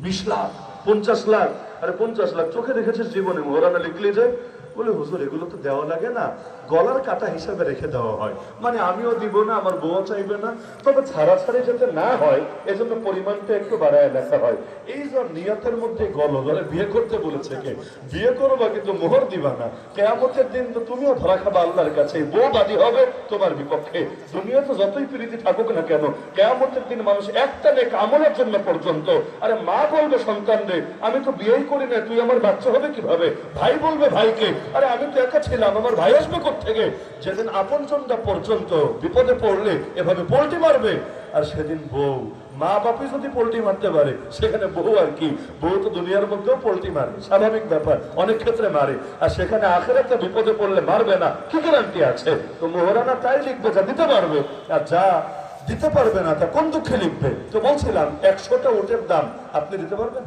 20 লাখ 50 লাখ। আরে 50 লাখ চোখে দেখেছিস জীবনে মোহরানা লিখলে যায়? বলে হুজুর এগুলো তো দেওয়া লাগে না, গলার কাটা হিসাবে রেখে দেওয়া হয়। মানে আমিও দিব না, আমার বউ চাইবে না, তবে ছাড়াছাড়ি যাতে না হয় এজন্য পরিমাণটা একটু বাড়ায় লেখা হয়। এই যে নিয়তের মধ্যে গলো ধরে বিয়ে করতে বলেছে কে? বিয়ে করবা কিন্তু মোহর দিবা না। কিয়ামতের দিন তো তুমিও ধরা খাবা আল্লাহর কাছে, বউ বাদী হবে তোমার বিপক্ষে। দুনিয়াতে যতই প্রীতি থাকুক না কেন, কিয়ামতের দিন মানুষ একটা নেক আমলের জন্য পর্যন্ত, আরে মা বলবে সন্তান রে আমি তো বিয়েই করি না, তুই আমার বাচ্চা হবে কিভাবে? ভাই বলবে ভাইকে, আরে আমি তো একা ছিলাম, আমার ভাই আসবে কোত্থেকে? যেদিন আপনজনটা পর্যন্ত বিপদে পড়লে এভাবে পোল্টি মারবে, আর সেদিন বউ মা বাপি যদি পোল্টি মারতে পারে সেখানে বউ আর কি? বউ তো দুনিয়ার মধ্যেও পোল্টি মারে, স্বাভাবিক ব্যাপার, অনেক ক্ষেত্রে মারে। আর সেখানে আখেরাতে বিপদে পড়লে মারবে না, কি গ্যারান্টি আছে? তো মোহরানা তাই লিখবে যা দিতে পারবে, আর যা দিতে পারবে না তা কোন দুঃখে লিখবে। তো বলছিলাম 100টা উটের দাম আপনি দিতে পারবেন?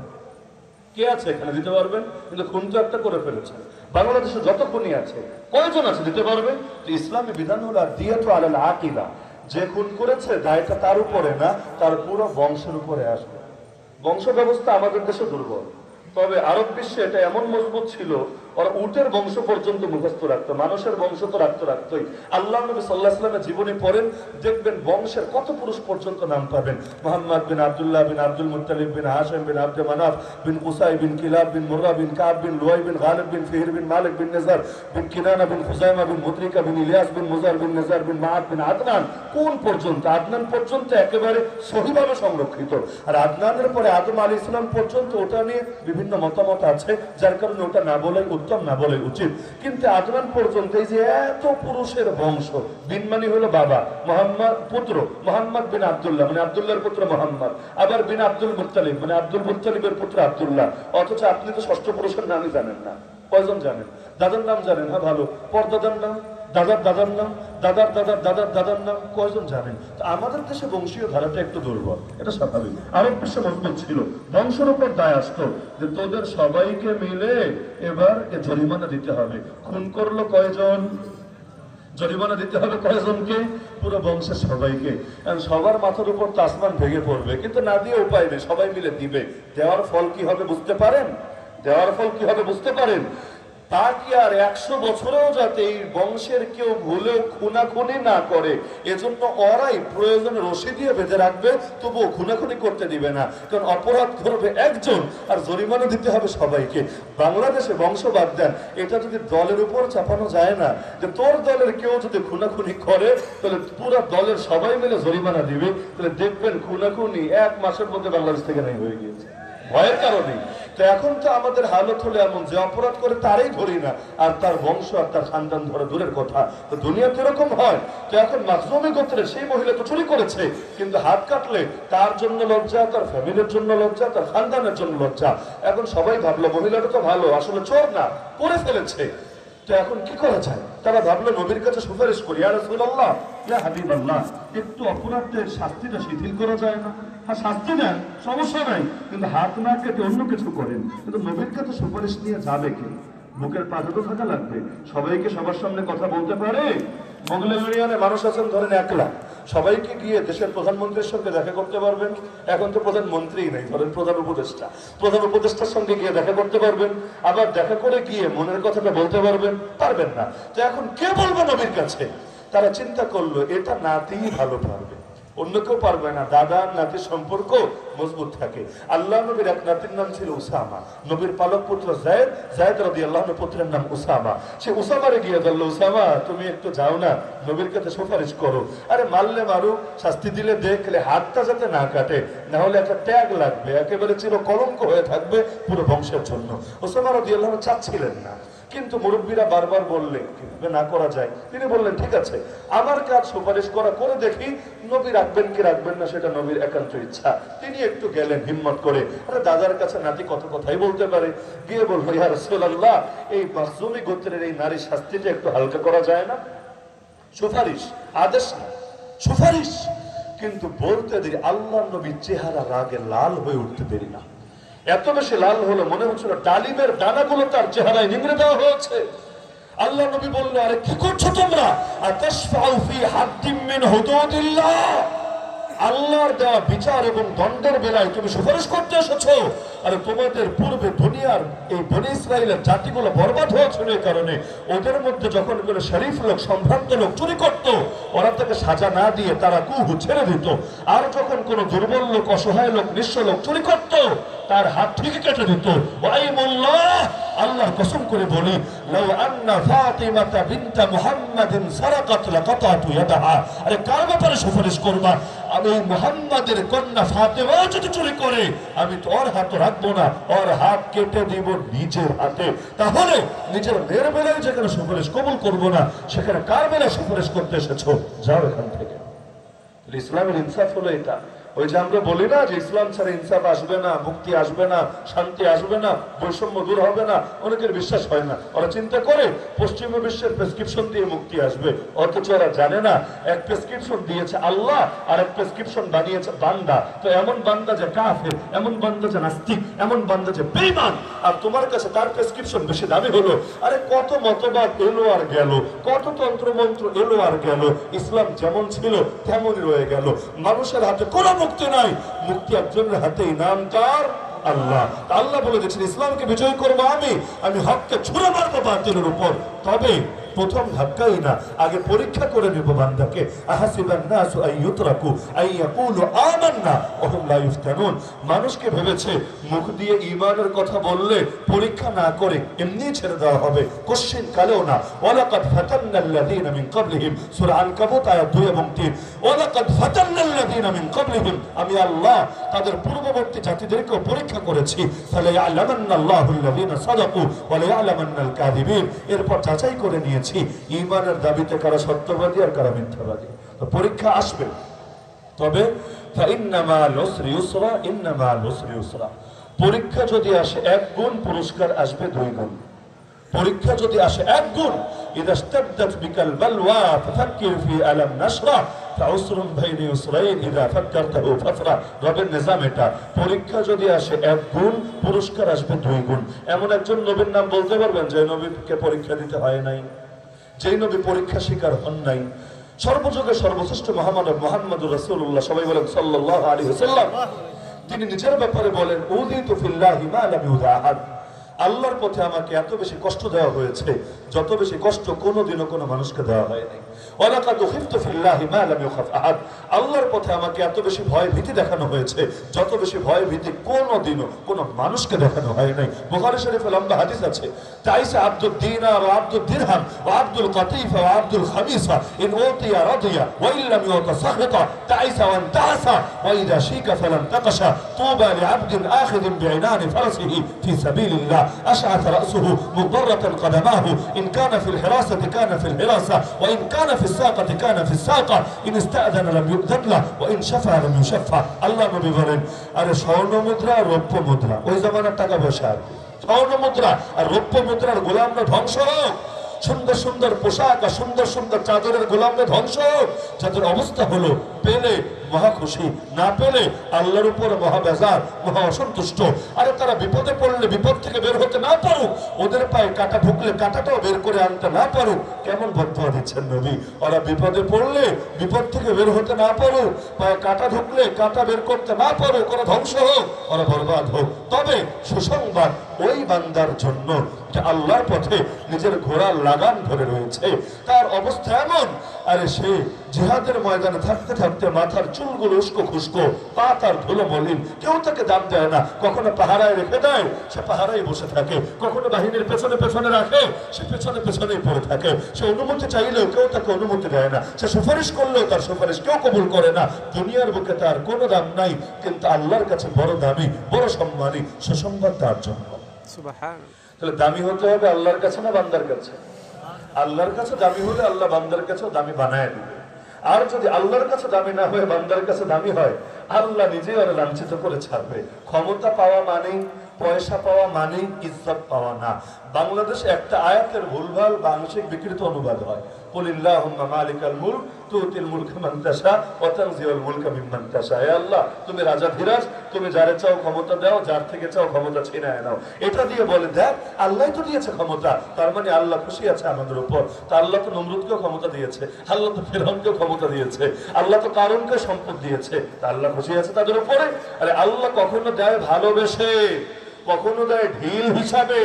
কে আছে এখানে দিতে পারবেন? কিন্তু খুন তো একটা করে ফেলেছে। বাংলাদেশে যত খুনি আছে কয়জন আছে দিতে পারবে? তো ইসলামী বিধান হলো আর দিয়াতু আলাল আকিলা, যে খুন করেছে দায়টা তার উপরে না, তার পুরো বংশের উপরে আসবে। বংশ ব্যবস্থা আমাদের দেশে দুর্বল, তবে আরব বিশ্বে এটা এমন মজবুত ছিল, ওরা উটের বংশ পর্যন্ত মুখস্থ রাখতো, মানুষের বংশ তো রাখতোই। আল্লাহ নবী সাল্লাল্লাহু আলাইহি ওয়াসাল্লামের জীবনী পড়েন, দেখবেন বংশের কত পুরুষ পর্যন্ত নাম পাবেন। মুহাম্মদ বিন আব্দুল্লাহ বিন আব্দুল মুত্তালিব বিন হাশিম বিন আব্দে মানাফ বিন কুসাই বিন কিলাব বিন মুররা বিন কাব বিন লুয়াই বিন গালিব বিন ফিহর বিন মালিক বিন নিজার বিন কিনানা বিন খুজাইমা বিন মুদরিকা বিন ইলিয়াস বিন মুজার বিন নিজার বিন মাআদ বিন আদনান, কোন পর্যন্ত? আদনান পর্যন্ত একেবারে সহিভাবে সংরক্ষিত। আর আদনানের পরে আদম আলাইহিস সালাম পর্যন্ত ওটা নিয়ে বিভিন্ন মতামত আছে, যার কারণে ওটা না বলে উত্তম, না বলে উচিত। কিন্তু আদনান পর্যন্ত এই যে এত পুরুষের বংশ, বিন মানে হলো বাবা, মোহাম্মদ পুত্র, মোহাম্মদ বিন আব্দুল্লাহ মানে আব্দুল্লাহর পুত্র মোহাম্মদ, আবার বিন আব্দুল মুত্তালিব মানে আব্দুল মুত্তালিবের পুত্র আব্দুল্লাহ। অথচ আপনি তো ষষ্ঠ পুরুষের নামই জানেন না। কয়জন জানেন? দাদার নাম জানেন? হ্যাঁ ভালো। পরদাদার নাম, দাদার দাদার নাম, দাদার দাদার দাদার দাদার নাম কয়জন জানেন? আমাদের দেশে বংশীয় ধারাটা একটু দুর্বল, এটা স্বাভাবিক। আরব বিশ্বে মজবুত ছিল, বংশের উপর দায় আসতো যে তোদের সবাইকে মিলে এবার জরিমানা দিতে হবে। খুন করলো কয়জন? জরিমানা দিতে হবে কয়জনকে? পুরো বংশের সবাইকে। সবার মাথার উপর তো আসমান ভেঙে পড়বে, কিন্তু না দিয়ে উপায় নেই, সবাই মিলে দিবে। দেওয়ার ফল কি হবে বুঝতে পারেন? দেওয়ার ফল কি হবে বুঝতে পারেন? তা কি আর 100 বছরেও যাতে এই বংশের কেউ ভুলেও খুনাখুনি না করে, এজন্য ওরাই প্রয়োজনে রশি দিয়ে বেঁধে রাখবে, তবুও খুনাখুনি করতে দিবে না। কারণ অপরাধ করবে একজন আর জরিমানা দিতে হবে সবাইকে। বাংলাদেশে বংশ বাদ দেন, এটা যদি দলের উপর চাপানো যায় না, যে তোর দলের কেউ যদি খুনাখুনি করে তাহলে পুরো দলের সবাই মিলে জরিমানা দিবে, তাহলে দেখবেন খুনাখুনি 1 মাসের মধ্যে বাংলাদেশ থেকে নেই হয়ে গিয়েছে, ভয়ের কারণে। তো এখন তো আমাদের হালত হলো এমন যে অপরাধ করে তারই ধরি না, আর তার বংশ আর তার খানদান ধরে দূরের কথা। তো দুনিয়াতে এরকম হয়। তো এখন মাখজুমি গোত্রের সেই মহিলা তো চুরি করেছে, কিন্তু হাত কাটলে তার জন্য লজ্জা, তার ফ্যামিলির জন্য লজ্জা, তার খানদানের জন্য লজ্জা। এখন সবাই ভাবলো মহিলাটা তো ভালো, আসলে চোর না, করে ফেলেছে। তো এখন কি করা যায়? তারা ভাবলো নবীর কাছে সুপারিশ করি, ইয়া রাসূলুল্লাহ, ইয়া হাবিবাল্লাহ, একটু অপরাধের শাস্তিটা শিথিল করা যায় না? হ্যাঁ শাস্তি দেন, সমস্যা নাই, কিন্তু হাত না কেটে অন্য কিছু করেন। কিন্তু নবীর কাছে সুপারিশ নিয়ে যাবে কি? বুকের পাশে তো থাকা লাগবে। সবাইকে সবার সামনে কথা বলতে পারে? মোগলের ইউনিয়নে মানুষ আছেন ধরেন 1 লাখ, সবাইকে গিয়ে দেশের প্রধানমন্ত্রীর সঙ্গে দেখা করতে পারবেন? এখন তো প্রধানমন্ত্রীই নেই, ধরেন প্রধান উপদেষ্টা, প্রধান উপদেষ্টার সঙ্গে গিয়ে দেখা করতে পারবেন? আবার দেখা করে গিয়ে মনের কথাটা বলতে পারবেন? পারবেন না। তো এখন কে বলবে নবীর কাছে? তারা চিন্তা করলো এটা নাতিই ভালো পারবে, অন্য কেউ পারবে না। দাদা নাতির সম্পর্ক মজবুত থাকে। আল্লাহ নবীর এক নাতির নাম ছিল উসামা, নবীর পালক পুত্র যায়েদ, যায়েদ রাদিয়াল্লাহু আনহু পুত্রের নাম উসামা। সে উসামারে গিয়ে বলল, উসামা তুমি একটু যাও না, নবীর কাছে সুপারিশ করো। আরে মারলে মারুক, শাস্তি দিলে দেখলে হাতটা যাতে না কাটে, না হলে একটা ট্যাগ লাগবে, একেবারে চির কলঙ্ক হয়ে থাকবে পুরো বংশের জন্য। উসামা রাদিয়াল্লাহু আনহু চাচ্ছিলেন না, কিন্তু মুরব্বীরা বারবার বললেন কিভাবে না করা যায়। তিনি বললেন ঠিক আছে, আমার কাজ সুপারিশ করা, করে দেখি, নবী রাখবেন কি রাখবেন না সেটা নবীর একান্ত ইচ্ছা। তিনি একটু গেলেন হিম্মত করে, আরে দাদার কাছে নাতি কত কথাই বলতে পারে, গিয়ে বলবো ইয়া রাসূলুল্লাহ, এই মাখজুমি গোত্রের এই নারী শাস্তিটা একটু হালকা করা যায় না? সুপারিশ, আদেশ না, সুপারিশ। কিন্তু বলতে দেরি আল্লাহ নবীর চেহারা রাগে লাল হয়ে উঠতে দেরি না। এত বেশি লাল হলো মনে হচ্ছিল ডালিমের দানাগুলো তার চেহারায় নিংড়ে দেওয়া হয়েছে। আল্লাহ নবী বললো, আরে কি করছো তোমরা? আতাশফাউ ফি হাদ্দিম মিন হুদুদিল্লাহ, আল্লাহর দেওয়া বিচার এবং দণ্ডের বেলায় তুমি সুপারিশ করতে এসেছো। আরে তোমাদের পূর্বে দুনিয়ার এই বনি ইসরাইলের জাতিগুলো বরবাদ হয়েছিল এই কারণে, ওদের মধ্যে যখন কোনো শরীফ লোক সম্ভ্রান্ত লোক চুরি করত, ওরা তাকে সাজা না দিয়ে তারা কুহু ছেড়ে দিত। আর যখন কোনো দুর্বল লোক, অসহায় লোক, নিঃস্ব লোক চুরি করত, তার হাত থেকে কেটে দিত। ওয়াইমুল্লাহ, আল্লাহর কসম করে বলি, লাউ আন্না ফাতিমাতা বিনতা মুহাম্মাদিন সারাকাত লাকাতাতু ইয়াদাহা। আরে কার ব্যাপারে সুপারিশ করবা? আমি মুহাম্মাদের কন্যা ফাতেমা যদি চুরি করে, আমি তো ওর হাত রাখবো না, ওর হাত কেটে দিব নিজের হাতে। তাহলে নিজের মেয়ের বেলায় যেখানে সুপারিশ কবুল করবো না, সেখানে কার বেলায় সুপারিশ করতে এসেছো? যাও এখান থেকে। ইসলামের ইনসাফ হলো এটা। ওই যে আমরা বলি না যে ইসলাম ছাড়া ইনসাফ আসবে না, মুক্তি আসবে না, শান্তি আসবে না, বৈষম্য দূর হবে না, অনেকের বিশ্বাস হয় না। ওরা চিন্তা করে পশ্চিমা বিশ্বের প্রেসক্রিপশন দিয়ে মুক্তি আসবে, অথচ ওরা জানে না এক প্রেসক্রিপশন দিয়েছে আল্লাহ আর এক প্রেসক্রিপশন বানিয়েছে বান্দা। তো এমন বান্দা যে কাফের, এমন বান্দা যে নাস্তিক, এমন বান্দা যে বেঈমান, আর তোমার কাছে তার প্রেসক্রিপশন বেশি দামি হলো। আরে কত মতবাদ এলো আর গেল, কত তন্ত্র মন্ত্র এলো আর গেল, ইসলাম যেমন ছিল তেমনই রয়ে গেল। মানুষের হাতে কোনো মুক্তি নাই, মুক্তি একজনের হাতেই, নাম তার আল্লাহ। আল্লাহ বলে দিয়েছেন ইসলামকে বিজয় করবো আমি হককে ছুঁড়ে মারবো বাতিলের উপর। তবে প্রথম ধাক্কাই না, আগে পরীক্ষা করে নেব বান্দাকে। আহাসিবান নাসু আন ইউতরাকু আন ইয়াকুলু আমান্না ওয়া হুম লা ইফতানুন। মানুষকে ভেবেছে মুখ দিয়ে ঈমানের কথা বললে পরীক্ষা না করে এমনি ছেড়ে দেওয়া হবে, কোশ্চিন কালেও না। ওয়ালাকাদ ফাতান্নাল্লাযীনা মিন ক্বাবলিহিম, সূরা আনকাবুত আয়াত 2 এবং 3। ওয়ালাকাদ ফাতান্নাল্লাযীনা মিন ক্বাবলিহিম, আমি আল্লাহ তাদের পূর্ববর্তী জাতিদেরকে পরীক্ষা করেছি। ফালা ইয়ালামান্নাল্লাহুল্লাযীনা সাদাকু ওয়া লা ইয়ালামান্নাল কাযিবিন। এরপর যাচাই করে নিয়েছি ঈমানের দাবিতে কারা সত্যবাদী আর কারা মিথ্যাবাদী। তো পরীক্ষা আসবে, তবে পরীক্ষা যদি আসে 1 গুণ, পুরস্কার আসবে 2 গুণ। পরীক্ষা যদি আসে 1 গুণ, ইযা ইশতাদ্দাত বিকাল বালওয়া ফাফাক্কির ফি আলাম নাশরা ফাউসরুম বাইনা ইউসরাইন ইযা ফাক্কারতাহু ফাফরা। রবের নিজাম এটা। পরীক্ষা যদি আসে 1 গুণ, পুরস্কার আসবে 2 গুণ। এমন একজন নবীর নাম বলতে পারবেন যে নবীকে পরীক্ষা দিতে হয় নাই, যেই নবী পরীক্ষা শিকার হন নাই? সর্বযুগে সর্বশ্রেষ্ঠ মহামানব মুহাম্মদুর রাসূলুল্লাহ, সবাই বলেন সাল্লাল্লাহু আলাইহি ওয়াসাল্লাম। তিনি নিজের ব্যাপারে বলেন, উযিতু ফিল্লাহি মা লাম ইউযা আহাদ। আল্লাহর পথে আমাকে এত বেশি কষ্ট দেওয়া হয়েছে যত বেশি কষ্ট কোনোদিনও কোনো মানুষকে দেওয়া হয়নি। ওয়ালাকাদ উখিফতু ফিল্লাহি মা লাম ইউখাফ আহাদ। আল্লাহর পথে আমাকে এত বেশি ভয় ভীতি দেখানো হয়েছে যত বেশি ভয় ভীতি কোনোদিনও কোনো মানুষকে দেখানো হয় নাই। বুখারী শরীফে লম্বা হাদিস আছে, তাইসা আব্দুদ দিনার ওয়া আব্দুদ দিরহাম ওয়া আব্দুল কাতিফা ওয়া আব্দুল খামিসা ইন উতিয়া রাদিয়া ওয়া ইন লাম ইউতা সাখিতা তাইসা ওয়া তাসা ওয়া ইযা শিকা ফালাম তাকাশা তুবা লিআবদিন আখিযিন বিইনানি ফারসিহি ফি সাবিলিল্লাহ أشعث رأسه مضرة قدماه إن كان في الحراسة كان في الحراسة وإن كان في الساقة كان في الساقة إن استأذن لم يؤذن له وإن شفع لم يشفع। আল্লাহ নবী বলেন, আরে স্বর্ণ মুদ্রা, রৌপ্য মুদ্রা, ওই জামানার টাকা পয়সা, স্বর্ণ মুদ্রা আর রৌপ্য মুদ্রার গোলামরা ধ্বংস হোক। সুন্দর সুন্দর পোশাক আর সুন্দর সুন্দর চাদরের গোলামরা ধ্বংস হোক। যাদের অবস্থা হলো পেলে মহা খুশি, না পেলে আল্লাহর উপর মহা বেজার, মহা অসন্তুষ্ট। আরে তারা বিপদে পড়লে বিপদ থেকে বের হতে না পারুক, ওদের পায়ে কাঁটা ঢুকলে কাঁটাটাও বের করে আনতে না পারুক। কেমন বদদুয়া দিচ্ছেন নবী? ওরা বিপদে পড়লে বিপদ থেকে বের হতে না পারুক, পায়ে কাঁটা ঢুকলে কাঁটা বের করতে না পারুক, ওরা ধ্বংস হোক, ওরা বরবাদ হোক। তবে সুসংবাদ ওই বান্দার জন্য যে আল্লাহর পথে নিজের ঘোড়ার লাগাম ধরে রয়েছে, তার অবস্থা এমন, আরে সে জিহাদের ময়দানে থাকতে থাকতে মাথার চুলগুলো উস্কো খুস্কো, পা তার ধুলো মলিন, কেউ তাকে দাম দেয় না। কখনো পাহারায় রেখে দেয়, সে পাহারায় বসে থাকে। কখনো বাহিনীর পেছনে পেছনে রাখে, সে পেছনে পেছনেই পড়ে থাকে। সে অনুমতি চাইলেও কেউ তাকে অনুমতি দেয় না, সে সুপারিশ করলেও তার সুপারিশ কেউ কবুল করে না। দুনিয়ার বুকে তার কোনো দাম নাই, কিন্তু আল্লাহর কাছে বড় দামি, বড় সম্মানী। সুসংবাদ তার জন্য। তাহলে দামি হতে হবে আল্লাহর কাছে না বান্দার কাছে? আল্লাহর কাছে দামি হলে আল্লাহ বান্দার কাছেও দামি বানায় দিবে। আর যদি আল্লাহর কাছে দামি না হয়ে বান্দার কাছে দামি হয়, আল্লাহ নিজেই ওরা লাঞ্ছিত করে ছাড়বে। ক্ষমতা পাওয়া মানেই, পয়সা পাওয়া মানেই ইজ্জত পাওয়া না। বাংলাদেশে একটা আয়াতের ভুলভাল বা আংশিক বিকৃত অনুবাদ হয়। কুলিল্লাহুম্মা মালিকাল মুলক তুতিল মুলকা মান তাশা ওয়া তানজিউল মুলকা মিম্মান তাশা। হে আল্লাহ, তুমি রাজাধিরাজ, তুমি যারে চাও ক্ষমতা দাও, যার থেকে চাও ক্ষমতা ছিনায় নাও। এটা দিয়ে বলে দেখ আল্লাহই তো দিয়েছে ক্ষমতা, তার মানে আল্লাহ খুশি আছে আমাদের উপর। তা আল্লাহ তো নমরুদকেও ক্ষমতা দিয়েছে, আল্লাহ তো ফিরআউনকেও ক্ষমতা দিয়েছে, আল্লাহ তো কারুনকে সম্পদ দিয়েছে, তা আল্লাহ খুশি আছে তাদের উপরে। আরে আল্লাহ কখনো দেয় ভালোবেসে, কখনো দেয় ঢিল হিসাবে।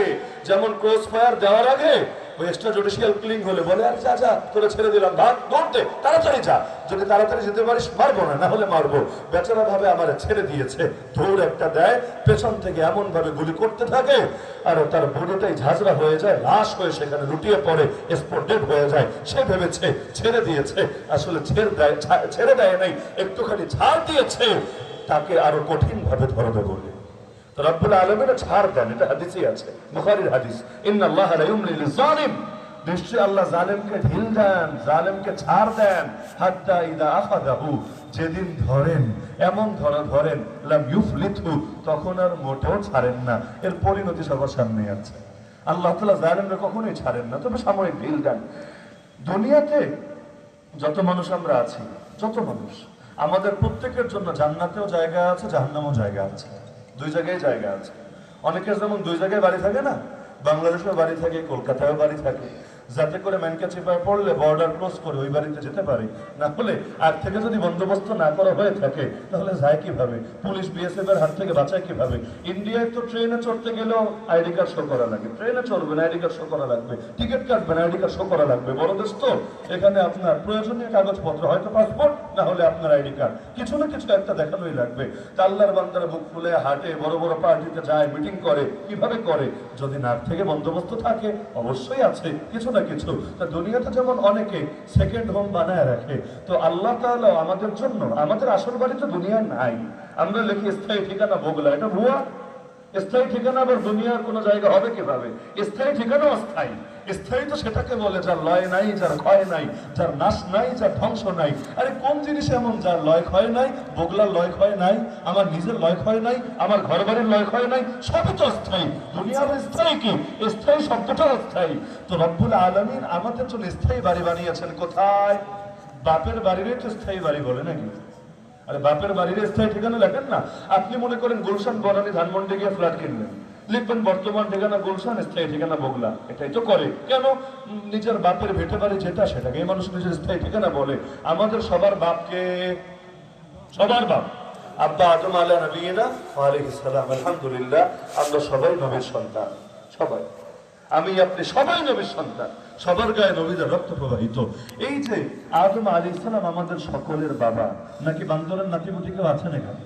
যেমন ক্রস ফায়ার দেওয়ার আগে ওই এক্সট্রা জুডিশিয়াল কিলিং হলে বলে আর যা যা তোরা ছেড়ে দিলাম, ভাগ দৌড়তে তাড়াতাড়ি যা, যদি তাড়াতাড়ি যেতে পারিস মারবো না, না হলে মারবো। বেচারা ভাবে আমার ছেড়ে দিয়েছে, দৌড় একটা দেয়, পেছন থেকে এমন ভাবে গুলি করতে থাকে আর তার বডিটাই ঝাঁঝরা হয়ে যায়, লাশ হয়ে সেখানে লুটিয়ে পড়ে, স্পট ডেড হয়ে যায়। সে ভেবেছে ছেড়ে দিয়েছে, আসলে ছেড়ে দেয় নাই, একটুখানি ছাড় দিয়েছে তাকে আরো কঠিন ভাবে ধরবে বলে। রব্বুল আলামিন ছাড় দেন, এটা হাদিসে আছে, বুখারীর হাদিস, ইন্নাল্লাহা লা ইউমলি লিয-যালিম, নিশ্চয়ই আল্লাহ জালেমকে ঢিল দেন, জালেমকে ছাড় দেন, হাত্তা ইযা আখাযাহু, যেদিন ধরেন, এমন ধরেন, লাম ইউফলিতহু, তখন আর মোটেও ছাড়েন না। এর পরিণতি সবার সামনে আছে। আল্লাহ তাআলা জালেমকে কখনোই ছাড়েন না, তবে সাময়িক ঢিল দেন। দুনিয়াতে যত মানুষ আমরা আছি, যত মানুষ, আমাদের প্রত্যেকের জন্য জান্নাতেও জায়গা আছে, জাহান্নামেও জায়গা আছে, দুই জায়গায় জায়গা আছে। অনেকের যেমন দুই জায়গায় বাড়ি থাকে না, বাংলাদেশেও বাড়ি থাকে, কলকাতায়ও বাড়ি থাকে, যাতে করে ম্যানকা চিপায় পড়লে বর্ডার ক্রস করে ওই বাড়িতে যেতে পারে। না হলে আগ থেকে যদি বন্দোবস্ত না করা হয়ে থাকে তাহলে যায় কিভাবে, পুলিশ বিএসএফ এর হাত থেকে বাঁচায় কিভাবে? ইন্ডিয়ায় তো ট্রেনে চড়তে গেলেও আইডি কার্ড শো করা লাগে, ট্রেনে চড়বেন আইডি কার্ড শো করা লাগবে, টিকিট কাটবেন আইডি কার্ড শো করা লাগবে। বড় দেশ তো, এখানে আপনার প্রয়োজনীয় কাগজপত্র, হয়তো পাসপোর্ট, না হলে আপনার আইডি কার্ড, কিছু না কিছু একটা দেখানোই লাগবে। তা আল্লাহর বান্দারা বুক ফুলে হাঁটে, বড় বড় পার্টিতে যায়, মিটিং করে, কিভাবে করে? যদি না থেকে বন্দোবস্ত থাকে, অবশ্যই আছে কিছু না কিছু। তা দুনিয়াতে যেমন অনেকে সেকেন্ড হোম বানায় রাখে, তো আল্লাহ তাআলা আমাদের জন্য, আমাদের আসল বাড়ি তো দুনিয়া নাই, আমরা লিখি স্থায়ী ঠিকানা বগলা, এটা ভুয়া। স্থায়ী ঠিকানা আবার দুনিয়ার কোনো জায়গা হবে কিভাবে? স্থায়ী ঠিকানা অস্থায়ী। স্থায়ী তো সেটাকে বলে যার লয় নাই, যার ক্ষয় নাই, যার নাশ নাই, যার ধ্বংস নাই। আরে কোন জিনিস এমন যার লয় ক্ষয় নাই? বগলার লয় ক্ষয় নাই, আমার নিজের লয় ক্ষয় নাই, আমার ঘর বাড়ির লয় ক্ষয় নাই, সবই তো স্থায়ী। দুনিয়ার স্থায়ী কি? স্থায়ী শব্দটা অস্থায়ী। তো রব্বুল আলামিন আমাদের জন্য স্থায়ী বাড়ি বানিয়েছেন কোথায়? বাপের বাড়িরই তো স্থায়ী বাড়ি বলে নাকি? আরে বাপের বাড়ির স্থায়ী ঠিকানা লেখেন না। আপনি মনে করেন গুলশান বনানী ধানমন্ডি গিয়ে ফ্ল্যাট কিনলেন, লিখবেন বর্তমান ঠিকানা গুলশান, স্থায়ী ঠিকানা বগলা। এটাই তো করে। কেন? নিজের বাপের ভেটে বাড়ি যেটা, সেটাকে মানুষ নিজের স্থায়ী ঠিকানা বলে। আমাদের সবার বাপকে, সবার বাপ আব্বা আদম আলা নবিয়িনা ওয়া আলাইহিস সালাম, আলহামদুলিল্লাহ আমরা সবাই নবীর সন্তান, সবাই, আমি আপনি সবাই নবীর সন্তান, সবার গায়ে নবীদের রক্ত প্রবাহিত। এই যে আদম আলাইহিস সালাম আমাদের সকলের বাবা, নাকি বান্দরের নাতিপুতি কেউ আছেন এখানে?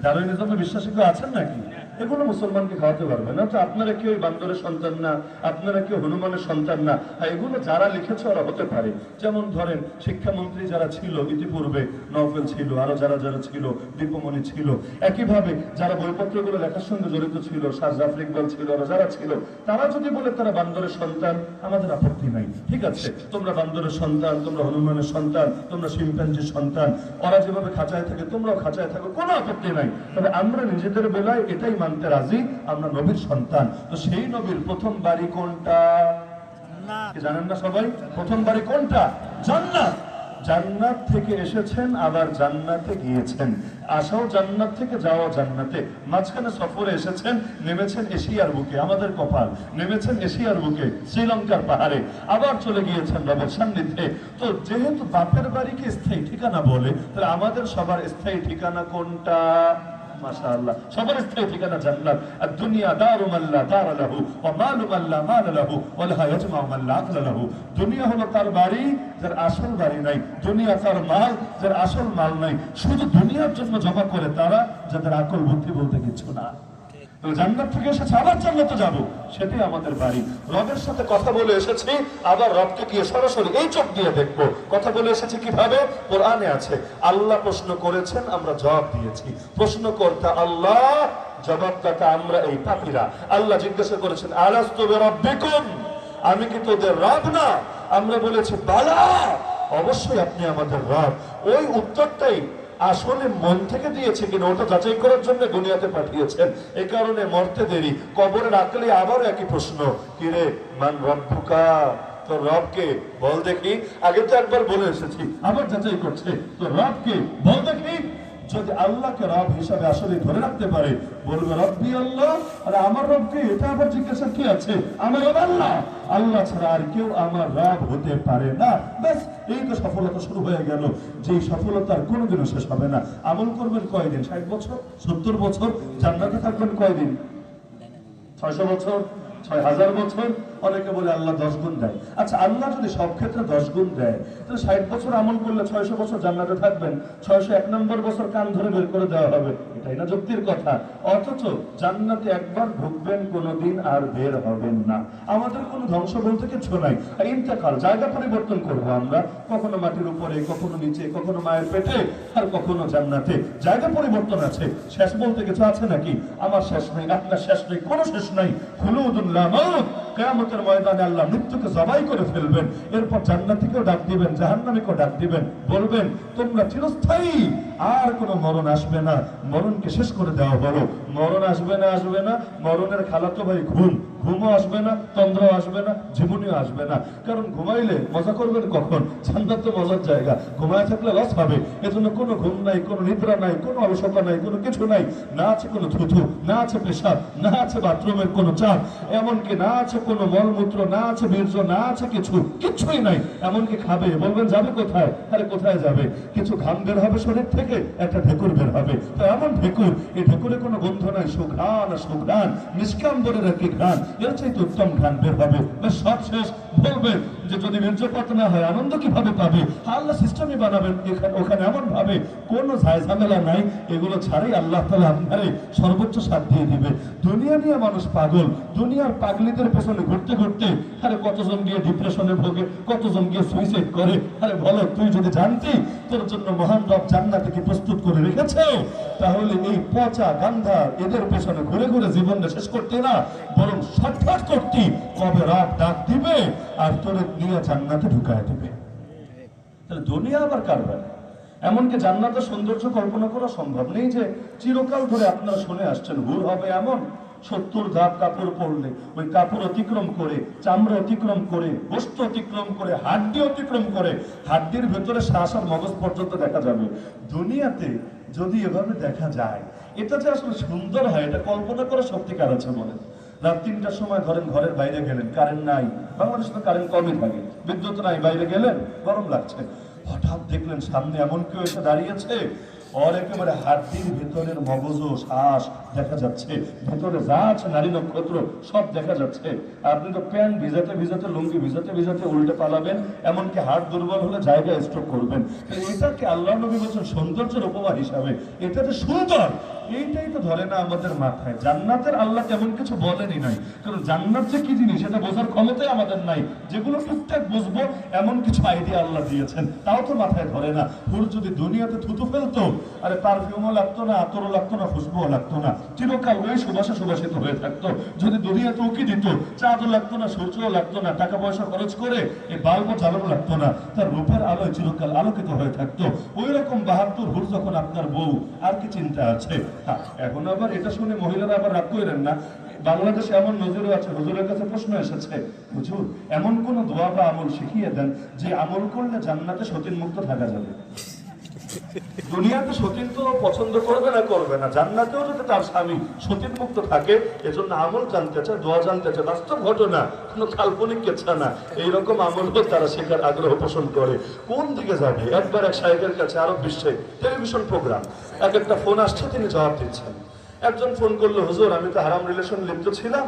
ডারউইনিজমে বিশ্বাসী কেউ আছেন নাকি? এগুলো মুসলমানকে খাওয়াতে পারবে না। তো আপনারা কেউ বান্দরের সন্তান না, আপনারা কেউ হনুমানের সন্তান না। এগুলো যারা লিখেছে ওরা হতে পারে। যেমন ধরেন শিক্ষামন্ত্রী যারা ছিল ইতিপূর্বে, নওফেল ছিল, আরো যারা যারা ছিল, দীপমণি ছিল, একইভাবে যারা বইপত্রগুলো লেখার সঙ্গে জড়িত ছিল, শাহ জাফর ইকবাল ছিল, ওরা যারা ছিল, তারা যদি বলে তারা বান্দরের সন্তান, আমাদের আপত্তি নাই। ঠিক আছে, তোমরা বান্দরের সন্তান, তোমরা হনুমানের সন্তান, তোমরা শিম্পাঞ্জির সন্তান, ওরা যেভাবে খাঁচায় থাকে তোমরাও খাঁচায় থাকো, কোনো আপত্তি নাই। তবে আমরা নিজেদের বেলায় এটাই মানতে রাজি, আমরা নবীর সন্তান। তো সেই নবীর প্রথম বাড়ি কোনটা জানেন না সবাই? প্রথম বাড়ি কোনটা? জান্নাত। জান্নাত থেকে এসেছেন, আবার জান্নাতে গিয়েছেন, আসাও জান্নাত থেকে, যাওয়া জান্নাতে। মাঝখানে সফরে এসেছেন, নেমেছেন এশিয়ার বুকে, আমাদের কপাল, নেমেছেন এশিয়ার বুকে, শ্রীলঙ্কার পাহাড়ে, আবার চলে গিয়েছেন রবের সান্নিধ্যে। তো যেহেতু বাপের বাড়িকে স্থায়ী ঠিকানা বলে, তাহলে আমাদের সবার স্থায়ী ঠিকানা কোনটা? মাশাআল্লাহ, সবার স্থায়ী ঠিকানা জান্নাত। আর দুনিয়া দারু মান লা দার লাহু ওয়া মালু মান লা মাল লাহু ওয়া লা ইয়াজমাউ মান লা আকল লাহু। দুনিয়া হলো তার বাড়ি যার আসল বাড়ি নাই, দুনিয়া তার মাল যার আসল মাল নাই। শুধু দুনিয়ার জন্য জমা করে তারা যাদের আকল বুদ্ধি বলতে কিছু না। জান্নাত থেকে এসেছে, আবার জান্নাতে যাব, সেটাই আমাদের বাড়ি। রবের সাথে কথা বলে এসেছি, আবার রবকে গিয়ে সরাসরি এই চোখ দিয়ে দেখবো। কথা বলে এসেছি কিভাবে? কোরআনে আছে, আল্লাহ প্রশ্ন করেছেন, আমরা জবাব দিয়েছি। প্রশ্নকর্তা আল্লাহ, জবাবদাতা আমরা এই পাপীরা। আল্লাহ জিজ্ঞাসা করেছেন, আলাস্তু বিরাব্বিকুম, আমি কি তোদের রব না? আমরা বলেছি বালা, অবশ্যই আপনি আমাদের রব। ওই উত্তরটাই আসলে মন থেকে দিয়েছে কিনা ওটা যাচাই করার জন্য দুনিয়াতে পাঠিয়েছেন। এই কারণে মরতে দেরি, কবরে রাখলে আবার একই প্রশ্ন, কিরে মান রব্বুকা, তোর রবকে বল দেখি। আগে তো একবার বলে এসেছি, আবার যাচাই করছে, তোর রবকে বল দেখি। যদি আল্লাহকে রব হিসাবে আসলে ধরে রাখতে পারে, বলবে রব্বি আল্লাহ। আর আমার রবকে, এটা আবার জিজ্ঞাসা কি আছে? আমার রব আল্লাহ, আল্লাহ ছাড়া আর কেউ আমার রব হতে পারে না। ব্যাস, এই তো সফলতা শুরু হয়ে গেল, যে সফলতার কোনোদিনও শেষ হবে না। আমল করবেন কয়দিন? 60 বছর, 70 বছর? জান্নাতে থাকবেন কয়দিন? 600 বছর, 6000 বছর? অনেকে বলে আল্লাহ 10 গুণ দেয়। আচ্ছা, আল্লাহ যদি সব ক্ষেত্রে 10 গুণ দেয়, তাহলে 60 বছর আমল করলে 600 বছর জান্নাতে থাকবেন, 601 নম্বর বছর কান ধরে বের করে দেওয়া হবে। এটাই না যুক্তির কথা? অথচ জান্নাতে একবার ঢুকবেন, কোনোদিন আর বের হবেন না। আমাদের কোনো ধ্বংস বলতে কিছু নাই, আর ইন্তেকাল, জায়গা পরিবর্তন করবো আমরা, কখনো মাটির উপরে, কখনো নিচে, কখনো মায়ের পেটে, আর কখনো জান্নাতে। জায়গা পরিবর্তন আছে, শেষ বলতে কিছু আছে নাকি? আমার শেষ নেই, আপনার শেষ নেই, কোনো শেষ নাই। খুলুদুল্লাহ মাউত, কিয়ামতের ময়দানে আল্লাহ মৃত্যুকে জবাই করে ফেলবেন। এরপর জান্নাতীকেও ডাক দিবেন, জাহান্নামীকেও ডাক দিবেন, বলবেন তোমরা চিরস্থায়ী, আর কোনো মরণ আসবে না, মরণকে শেষ করে দেওয়া বলো। মরণ আসবে না, আসবে না, মরণের খালাতো ভাই ঘুম, ঘুমও আসবে না, তন্দ্রাও আসবে না, জীবনীও আসবে না। কারণ ঘুমাইলে মজা করবেন কখন? জান্নাত তো মজার জায়গা, ঘুমায় থাকলে লস হবে। এজন্য কোনো ঘুম নাই, কোনো নিদ্রা নাই, কোনো অলসতা নাই, কোনো কিছু নাই। না আছে কোনো থুথু, না আছে পেশাব, না আছে বাথরুমের কোনো চাপ, এমনকি না আছে কোনো মলমূত্র, না আছে বীর্য, না আছে কিছু, কিছুই নাই। এমনকি খাবে, বলবেন যাবে কোথায়? আরে কোথায় যাবে? কিছু ঘাম বের হবে শরীর থেকে, একটা ঢেকুর বের হবে। তো এমন ঢেকুর, এই ঢেকুরে কোনো গন্ধ নাই, সুঘ্রাণ আর সুঘ্রাণ, নিষ্কাম্বরের একটি ঘ্রাণ, এর চাইতে উত্তম ঘ্রাণ বের হবে। সব শেষ। বলবেন যে যদি বীর্যপাত না হয় আনন্দ কিভাবে পাবে? আল্লাহ সিস্টেমই বানাবেন এখানে ওখানে এমন ভাবে, কোনো ঝামেলা নাই। এগুলো ছাড়াই আল্লাহ তাআলা আপনারে সর্বোচ্চ সাথ দিয়ে দিবে। দুনিয়া নিয়ে মানুষ পাগল, দুনিয়ার পাগলিদের পেছনে ঘুরতে ঘুরতে, আরে কতজন গিয়ে ডিপ্রেশনে ভোগে, কতজন গিয়ে সুইসাইড করে। আরে বলো, তুই যদি জানতি তোর জন্য মহান রব জান্নাতে কি প্রস্তুত করে রেখেছে, তাহলে এই পচা গান্ধা এদের পেছনে ঘুরে ঘুরে জীবনটা শেষ করতে না, বরং ছটফট করতি, কবে রব ডাক দিবে আর তোরে নিয়ে জান্নাতে ঢুকায় দিবে। তাহলে দুনিয়া আবার কারবার। এমনকি জান্নাতের সৌন্দর্য কল্পনা করা সম্ভব নেই। যে চিরকাল ধরে আপনারা শুনে আসছেন হুর হবে এমন, 70 ধাপ কাপড় পরলে ওই কাপড় অতিক্রম করে, চামড়া অতিক্রম করে, গোশত অতিক্রম করে, হাড্ডি অতিক্রম করে, হাড্ডির ভেতরে শ্বাস আর মগজ পর্যন্ত দেখা যাবে। দুনিয়াতে যদি এভাবে দেখা যায়, এটা যে আসলে সুন্দর হয়, এটা কল্পনা করা সত্যিকার আছে বলে। রাত 3টার সময় ধরেন ঘরের বাইরে গেলেন, কারেন্ট নাই, বাংলাদেশে তো কারেন্ট কমই থাকে, বিদ্যুৎ নাই, বাইরে গেলেন, গরম লাগছে, হঠাৎ দেখলেন সামনে এমন কেউ এসে দাঁড়িয়েছে, ওর একেবারে হাড্ডির ভেতরের মগজ, শ্বাস দেখা যাচ্ছে, ভেতরে যা আছে নারী নক্ষত্র সব দেখা যাচ্ছে। আপনি তো প্যান্ট ভিজাতে ভিজাতে, লুঙ্গি ভিজাতে ভিজাতে উল্টে পালাবেন, এমনকি হাড় দুর্বল হলে জায়গায় স্ট্রোক করবেন। এটাকে আল্লাহ নবী বলছেন সৌন্দর্যের উপমা হিসাবে, এটা যে সুন্দর এইটাই তো ধরে না আমাদের মাথায়। জান্নাতের আল্লাহ তেমন কিছু বলেনই নাই, কারণ জান্নাত যে কি জিনিস সেটা বোঝার ক্ষমতাই আমাদের নাই। যেগুলো টুকটাক বুঝবো এমন কিছু আইডিয়া আল্লাহ দিয়েছেন, তাও তো মাথায় ধরে না। হুর যদি দুনিয়াতে থুতু ফেলতো, আরে পারফিউমও লাগতো না, আতরও লাগতো না, খুশবুও লাগতো না, চিরকাল ওই সুবাসে সুবাসিত হয়ে থাকতো। যদি দুনিয়াতে উকি দিত, চাঁদও লাগতো না, সূর্যও লাগতো না, টাকা পয়সা খরচ করে এই বাল্বও জ্বালানো লাগতো না, তার রূপের আলোয় চিরকাল আলোকিত হয়ে থাকতো। ওই রকম 72 হুর যখন আপনার বউ, আর কি চিন্তা আছে? এখন আবার এটা শুনে মহিলারা আবার রাগ করেন না, বাংলাদেশে এমন নজরও আছে, হুজুরের কাছে প্রশ্ন এসেছে, হুজুর এমন কোন দোয়া বা আমল শিখিয়ে দেন যে আমল করলে জান্নাতে সতীন মুক্ত থাকা যাবে। দুনিয়াতে সতীন তো পছন্দ করবে না, করবে না, জান্নাতেও যদি তার স্বামী সতীন মুক্ত থাকে, এজন্য আমল জানতে চায়, দোয়া জানতে চায়, বাস্তব ঘটনা, কোনো কাল্পনিক কেচ্ছা না। এইরকম আমল তারা শেখার আগ্রহ পোষণ করে। কোন দিকে যাবে? একবার এক সাহেবের কাছে আরব বিশ্বে টেলিভিশন প্রোগ্রাম, এক একটা ফোন আসছে, তিনি জবাব দিচ্ছেন। একজন ফোন করলো, হুজুর আমি তো হারাম রিলেশন লিপ্ত ছিলাম,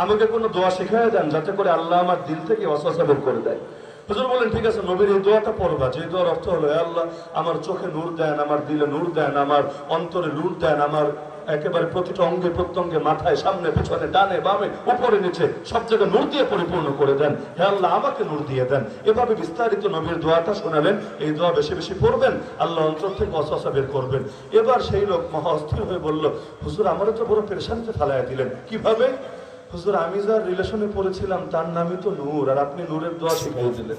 আমাকে কোনো দোয়া শিখাই দেন যাতে করে আল্লাহ আমার দিল থেকে ওয়াসওয়াসা বের করে দেয়। হুজুর বলেন ঠিক আছে, নবীর এই দোয়াটা পড়বা, যে দোয়ার অর্থ হলো হে আল্লাহ আমার চোখে নূর দেন, আমার দিলে নূর দেন, আমার অন্তরে নূর দেন, আমার একেবারে প্রতিটা অঙ্গে প্রত্যঙ্গে, মাথায়, সামনে, পেছনে, ডানে বামে, উপরে নিচে সব জায়গায় নূর দিয়ে পরিপূর্ণ করে দেন, হে আল্লাহ আমাকে নূর দিয়ে দেন। এভাবে বিস্তারিত নবীর দোয়াটা শোনালেন। এই দোয়া বেশি বেশি পড়বেন, আল্লাহ অন্তর থেকে ওয়াসওয়াসা বের করবেন। এবার সেই লোক মহা অস্থির হয়ে বলল, হুজুর আমারও তো বড় পেরেশানিতে ফেলাইয়া দিলেন। কিভাবে? হুজুর আমি যার রিলেশনে পড়েছিলাম তার নামই তো নূর, আর আপনি নূরের দোয়া শিখাই দিলেন।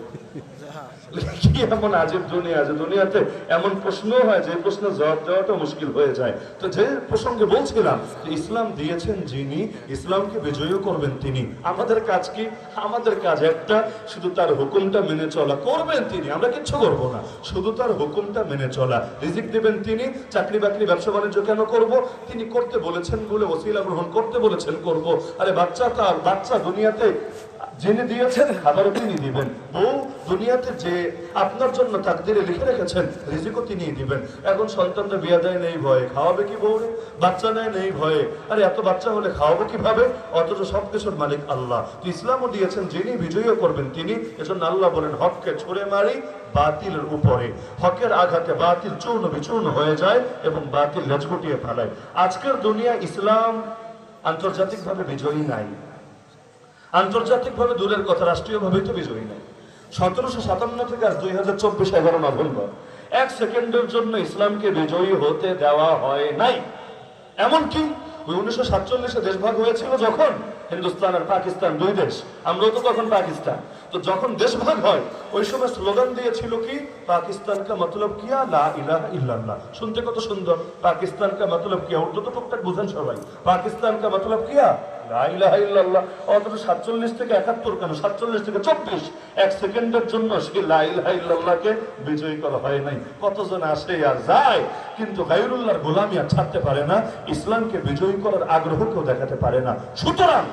কি এমন আজব দুনিয়া, যে দুনিয়াতে এমন প্রশ্ন হয় যে প্রশ্নের জবাব দেওয়াটা মুশকিল হয়ে যায়। তো যে প্রসঙ্গে বলছিলাম যে ইসলাম দিয়েছেন যিনি, ইসলামকে বিজয়ী করবেন তিনি। আমাদের কাজ কি? আমাদের কাজ একটা, শুধু তার হুকুমটা মেনে চলা। করবেন তিনি, আমরা কিচ্ছু করবো না, শুধু তার হুকুমটা মেনে চলা। রিজিক দেবেন তিনি, চাকরি বাকরি ব্যবসা বাণিজ্য কেন করব? তিনি করতে বলেছেন বলে ওসিলা গ্রহণ করতে বলেছেন করব। আরে বাচ্চা, তার বাচ্চা দুনিয়াতে যিনি দিয়েছেন খাবারও তিনি দিবেন। বউ দুনিয়াতে যে আপনার জন্য তাকদিরে লিখে রেখেছেন রিজিকও তিনি দিবেন। এখন সন্তানটা বিয়া দেয় নেই ভয়ে, খাওয়াবে কি বউরে? বাচ্চা নেয় নেই ভয়ে, আরে এত বাচ্চা হলে খাওয়াবো কিভাবে? অথচ সবকিছুর মালিক আল্লাহ। তো ইসলামও দিয়েছেন যিনি, বিজয়ীও করবেন তিনি। এজন্য আল্লাহ বলেন হককে ছুড়ে মারি বাতিলের উপরে, হকের আঘাতে বাতিল চূর্ণ বিচূর্ণ হয়ে যায় এবং বাতিল লেজ গুটিয়ে ফেলায়। আজকের দুনিয়া ইসলাম আন্তর্জাতিকভাবে বিজয়ী নাই, আন্তর্জাতিকভাবে দূরের কথা, রাষ্ট্রীয়ভাবেই তো বিজয়ী নাই। 1757 থেকে আজ 2024 11 নভেম্বর, এক সেকেন্ডের জন্য ইসলামকে বিজয়ী হতে দেওয়া হয় নাই। এমনকি 1947 দেশভাগ হয়েছিল যখন, হিন্দুস্তান আর পাকিস্তান দুই দেশ, আমরাও তো তখন পাকিস্তান। তো যখন দেশভাগ হয় ওই সময় স্লোগান দিয়েছিল কি, পাকিস্তান কা মতলব কিয়া লা ইলাহা ইল্লাল্লাহ। শুনতে কত সুন্দর, পাকিস্তান কা মতলব কিয়া, উর্দু তো টুকটাক বুঝেন সবাই। পাকিস্তান কা মতলব কিয়া লা ইলাহা ইল্লাল্লাহ। অথচ 47 থেকে 71 কেন, 47 থেকে 24, এক সেকেন্ডের জন্য সেই লা ইলাহা ইল্লাল্লাহকে বিজয়ী করা হয় নাই। কতজন আসে আর যায়, কিন্তু গায়রুল্লাহর গোলামি আর ছাড়তে পারে না, ইসলামকে বিজয়ী করার আগ্রহ কেউ দেখাতে পারে না। সুতরাং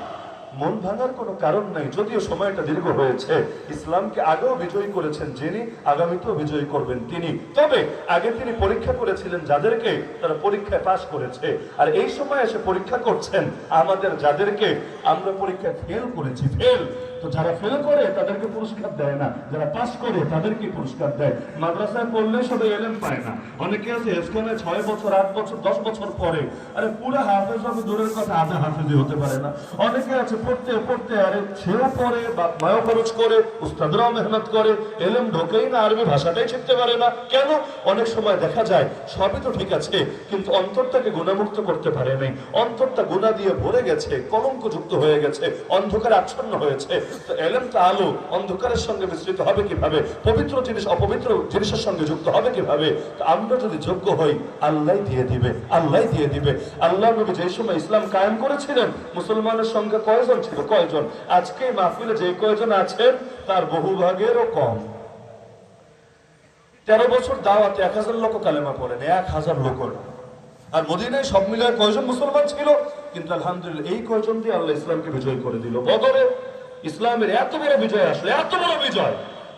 মন ভাঙার কোনো কারণ নাই, যদিও সময়টা দীর্ঘ হয়েছে। ইসলামকে আগেও বিজয়ী করেছেন যিনি, আগামীতেও বিজয়ী করবেন তিনি। তবে আগে তিনি পরীক্ষা করেছিলেন যাদেরকে, তারা পরীক্ষায় পাশ করেছে। আর এই সময় এসে পরীক্ষা করছেন আমাদের যাদেরকে আমরা পরীক্ষায় ফেল করেছি। ফেল তো যারা ফেল করে তাদেরকে পুরস্কার দেয় না, যারা পাস করে তাদেরকে পুরস্কার দেয়। মাদ্রাসায় পড়লে শুধু এলেম পায় না, অনেকে আছে এসখানে 6 বছর 8 বছর 10 বছর পরে, আরে পুরো হাফেজ হবে দূরের কথা, আধা হাফেজই হতে পারে না। অনেকে আছে পড়তে পড়তে, আরে সেও পড়ে, মায়ও খরচ করে, উস্তাদরাও মেহনত করে, এলেম ঢোকেই না, আরবি ভাষাটাই শিখতে পারে না। কেন? অনেক সময় দেখা যায় সবই তো ঠিক আছে, কিন্তু অন্তরটাকে গুণামুক্ত করতে পারে নাই। অন্তরটা গুণা দিয়ে ভরে গেছে, কলঙ্কযুক্ত হয়ে গেছে, অন্ধকারে আচ্ছন্ন হয়েছে। তো এলেমটা আলো অন্ধকারের সঙ্গে মিশ্রিত হবে কিভাবে? পবিত্র জিনিস অপবিত্র জিনিসের সঙ্গে যুক্ত হবে কিভাবে? তো আমরা যদি যোগ্য হই, আল্লাহ দিয়ে দিবে, আল্লাহ দিয়ে দিবে। আল্লাহ নবী যে সময় ইসলাম কায়েম করেছিলেন, মুসলমানের সংখ্যা কয়জন ছিল? কয়জন? আজকে মাহফিলে যে কয়জন আছেন তার বহুভাগেরও কম। 13 বছর দাওয়াতে 1000 লোক কালেমা পড়েন, 1000 লোক। আর মদিনায় সব মিলিয়ে কয়জন মুসলমান ছিল? কিন্তু আলহামদুলিল্লাহ এই কয়জন দিয়ে আল্লাহ ইসলামকে বিজয় করে দিল। বদরে ইসলামের এত বড় বিজয় আসলো, এত বড় বিজয়,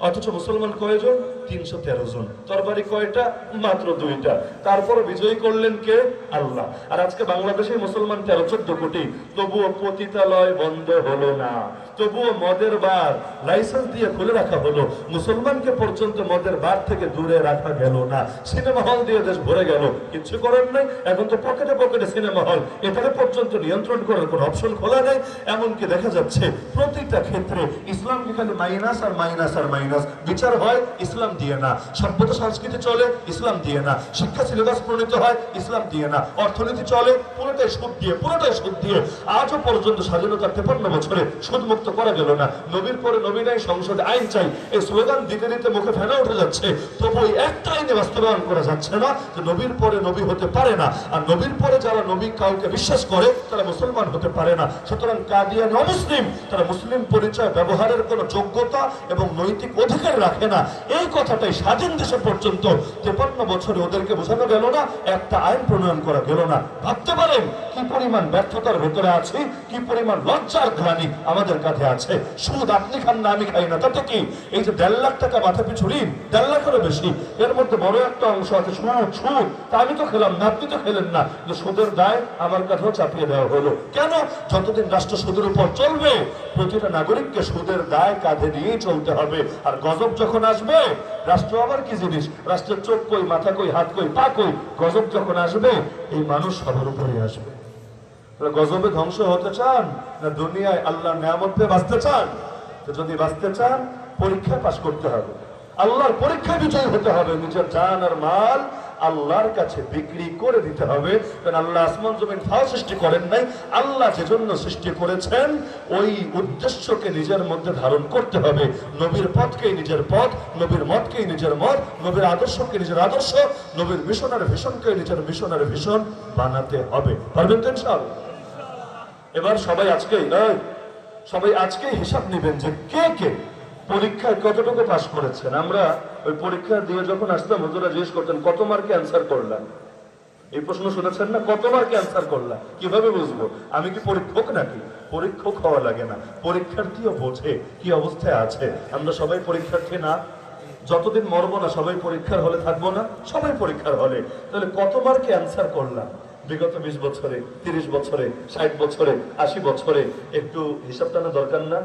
অথচ মুসলমান কয়জন? 313 জন। তরবারি কয়টা? মাত্র 2টা। তারপর বিজয়ী করলেন কে? আল্লাহ। আর আজকে বাংলাদেশে মুসলমান 13-14 কোটি, তবুও পতিতালয় বন্ধ হলো না, তবুও মদের বার লাইসেন্স দিয়ে খুলে রাখা হলো, মুসলমানকে পর্যন্ত মদের বার থেকে দূরে রাখা গেল না, সিনেমা হল দিয়ে দেশ ভরে গেল। কিছু করার নাই, এখন তো পকেটে পকেটে সিনেমা হল, এটাকে পর্যন্ত নিয়ন্ত্রণ করার কোনো অপশন খোলা নেই। এমনকি দেখা যাচ্ছে প্রতিটা ক্ষেত্রে ইসলামকে খালি মাইনাস আর মাইনাস আর মাইনাস বিচার হয়, ইসলাম দিয়ে না। সভ্যতা সংস্কৃতি চলে, ইসলাম দিয়ে না। শিক্ষা সিলেবাস প্রণীত হয়, ইসলাম দিয়ে না। অর্থনীতি চলে, পুরোটাই সুদ দিয়ে, পুরোটাই সুদ দিয়ে। আজও পর্যন্ত স্বাধীনতার 53 বছরে সুদ মুক্ত করা গেল না। নবীর পরে নবী নাই, সংসদে আইন চাই, এই স্লোগান দিতে দিতে মুখে ফেনা উঠে যাচ্ছে, তবু একটা আইনে বাস্তবায়ন করা যাচ্ছে না যে নবীর পরে নবী হতে পারে না। আর নবীর পরে যারা নবী কাউকে বিশ্বাস করে তারা মুসলমান হতে পারে না। সুতরাং কাদিয়ানি অমুসলিম, তারা মুসলিম পরিচয় ব্যবহারের কোনো যোগ্যতা এবং নৈতিক অধিকার রাখে না। এই কথাটাই স্বাধীন দেশে পর্যন্ত 53 বছরে ওদেরকে বোঝানো গেল না, একটা আইন প্রণয়ন করা গেল না। ভাবতে পারেন কি পরিমাণ ব্যর্থতার ভেতরে আছি, কি পরিমাণ লজ্জার গ্লানি আমাদের কাছে আছে। সুদ আপনি খান না আমি খাই না, তাতে কি? এই যে 1.5 লাখ টাকা মাথা পিছু ঋণ, 1.5 লাখেরও বেশি, এর মধ্যে বড় একটা অংশ আছে সুদ। সুদ তা আমি তো খেলাম না, আপনি তো খেলেন না, সুদের দায় আমার কাছেও চাপিয়ে দেওয়া হলো। কেন? যতদিন রাষ্ট্র সুদের উপর চলবে, প্রতিটা নাগরিককে সুদের দায় কাঁধে নিয়েই চলতে হবে। আর গজব যখন আসবে, রাষ্ট্র আবার কি জিনিস? রাষ্ট্রের চোখ কই, মাথা কই, হাত কই, পা কই? গজব যখন আসবে, এই মানুষ সবার উপরে আসবে। গজবে ধ্বংস হতে চান না দুনিয়ায় আল্লাহর নিয়ামত পেয়ে বাঁচতে চান? তো যদি বাঁচতে চান, পরীক্ষায় পাশ করতে হবে, আল্লাহর পরীক্ষায় বিজয়ী হতে হবে। নিজের জান আর মাল আল্লাহর কাছে বিক্রি করে দিতে হবে। কারণ আল্লাহ আসমান জমিন ফাও সৃষ্টি করেন নাই, আল্লাহ যে জন্য সৃষ্টি করেছেন ওই উদ্দেশ্যকে নিজের মধ্যে ধারণ করতে হবে। নবীর পথকেই নিজের পথ, নবীর মতকেই নিজের মত, নবীর আদর্শকে নিজের আদর্শ, নবীর মিশনের ভিশনকে নিজের মিশনের ভিশন বানাতে হবে। পারবেন তো ইনশাআল্লাহ? এবার সবাই আজকেই হিসাব নেবেন যে কে কে পরীক্ষায় কতটুকু পাস করেছেন। আমরা ওই পরীক্ষা দিয়ে যখন আসতাম হুজুরা জিজ্ঞেস করতেন কত মার্কে অ্যান্সার করলাম। এই প্রশ্ন শুনেছেন না, কত মার্কে অ্যান্সার করলাম? কিভাবে বুঝবো? আমি কি পরীক্ষক নাকি? পরীক্ষক হওয়া লাগে না, পরীক্ষার্থীও বোঝে কি অবস্থায় আছে। আমরা সবাই পরীক্ষার্থী না? যতদিন মরবো না সবাই পরীক্ষার হলে থাকবো না? সবাই পরীক্ষার হলে। তাহলে কত মার্কে অ্যান্সার করলাম বিগত 20 বছরে, 30 বছরে, 60 বছরে, 80 বছরে? একটু হিসাব টানা দরকার না?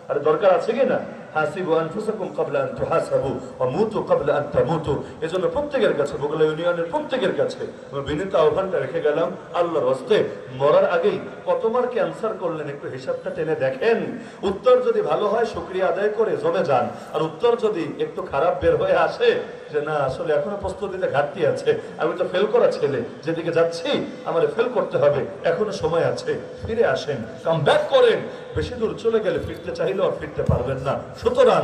আরে দরকার আছে কি না? হাসিবু আনফুসাকুম ক্বাবলা আন তুহাসাবু ওয়া মুতু ক্বাবলা আন তামুতু। এজন্য প্রত্যেকের কাছে, বগুড়া ইউনিয়নের প্রত্যেকের কাছে আমি বিনীত আহ্বানটা রেখে গেলাম, আল্লাহর হস্তে মরার আগেই কত মার্কে অ্যান্সার করলেন একটু হিসাবটা টেনে দেখেন। উত্তর যদি ভালো হয় শুকরিয়া আদায় করে জমে যান, আর উত্তর যদি একটু খারাপ বের হয়ে আসে যে না আসলে এখনো প্রস্তুতিতে ঘাটতি আছে, আমি তো ফেল করা ছেলে, যেদিকে যাচ্ছি আমার ফেল করতে হবে, এখনো সময় আছে, ফিরে আসেন, কাম ব্যাক করেন। বেশি দূর চলে গেলে ফিরতে চাইলেও আর ফিরতে পারবেন না। সুতরাং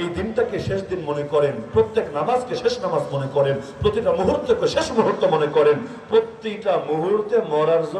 এই দিনটাকে শেষ দিন মনে করেন, প্রত্যেক নামাজকে শেষ নামাজ মনে করেন, প্রতিটা মুহূর্তকে শেষ মুহূর্ত মনে করেন, প্রতিটা মুহূর্তে মরার জন্য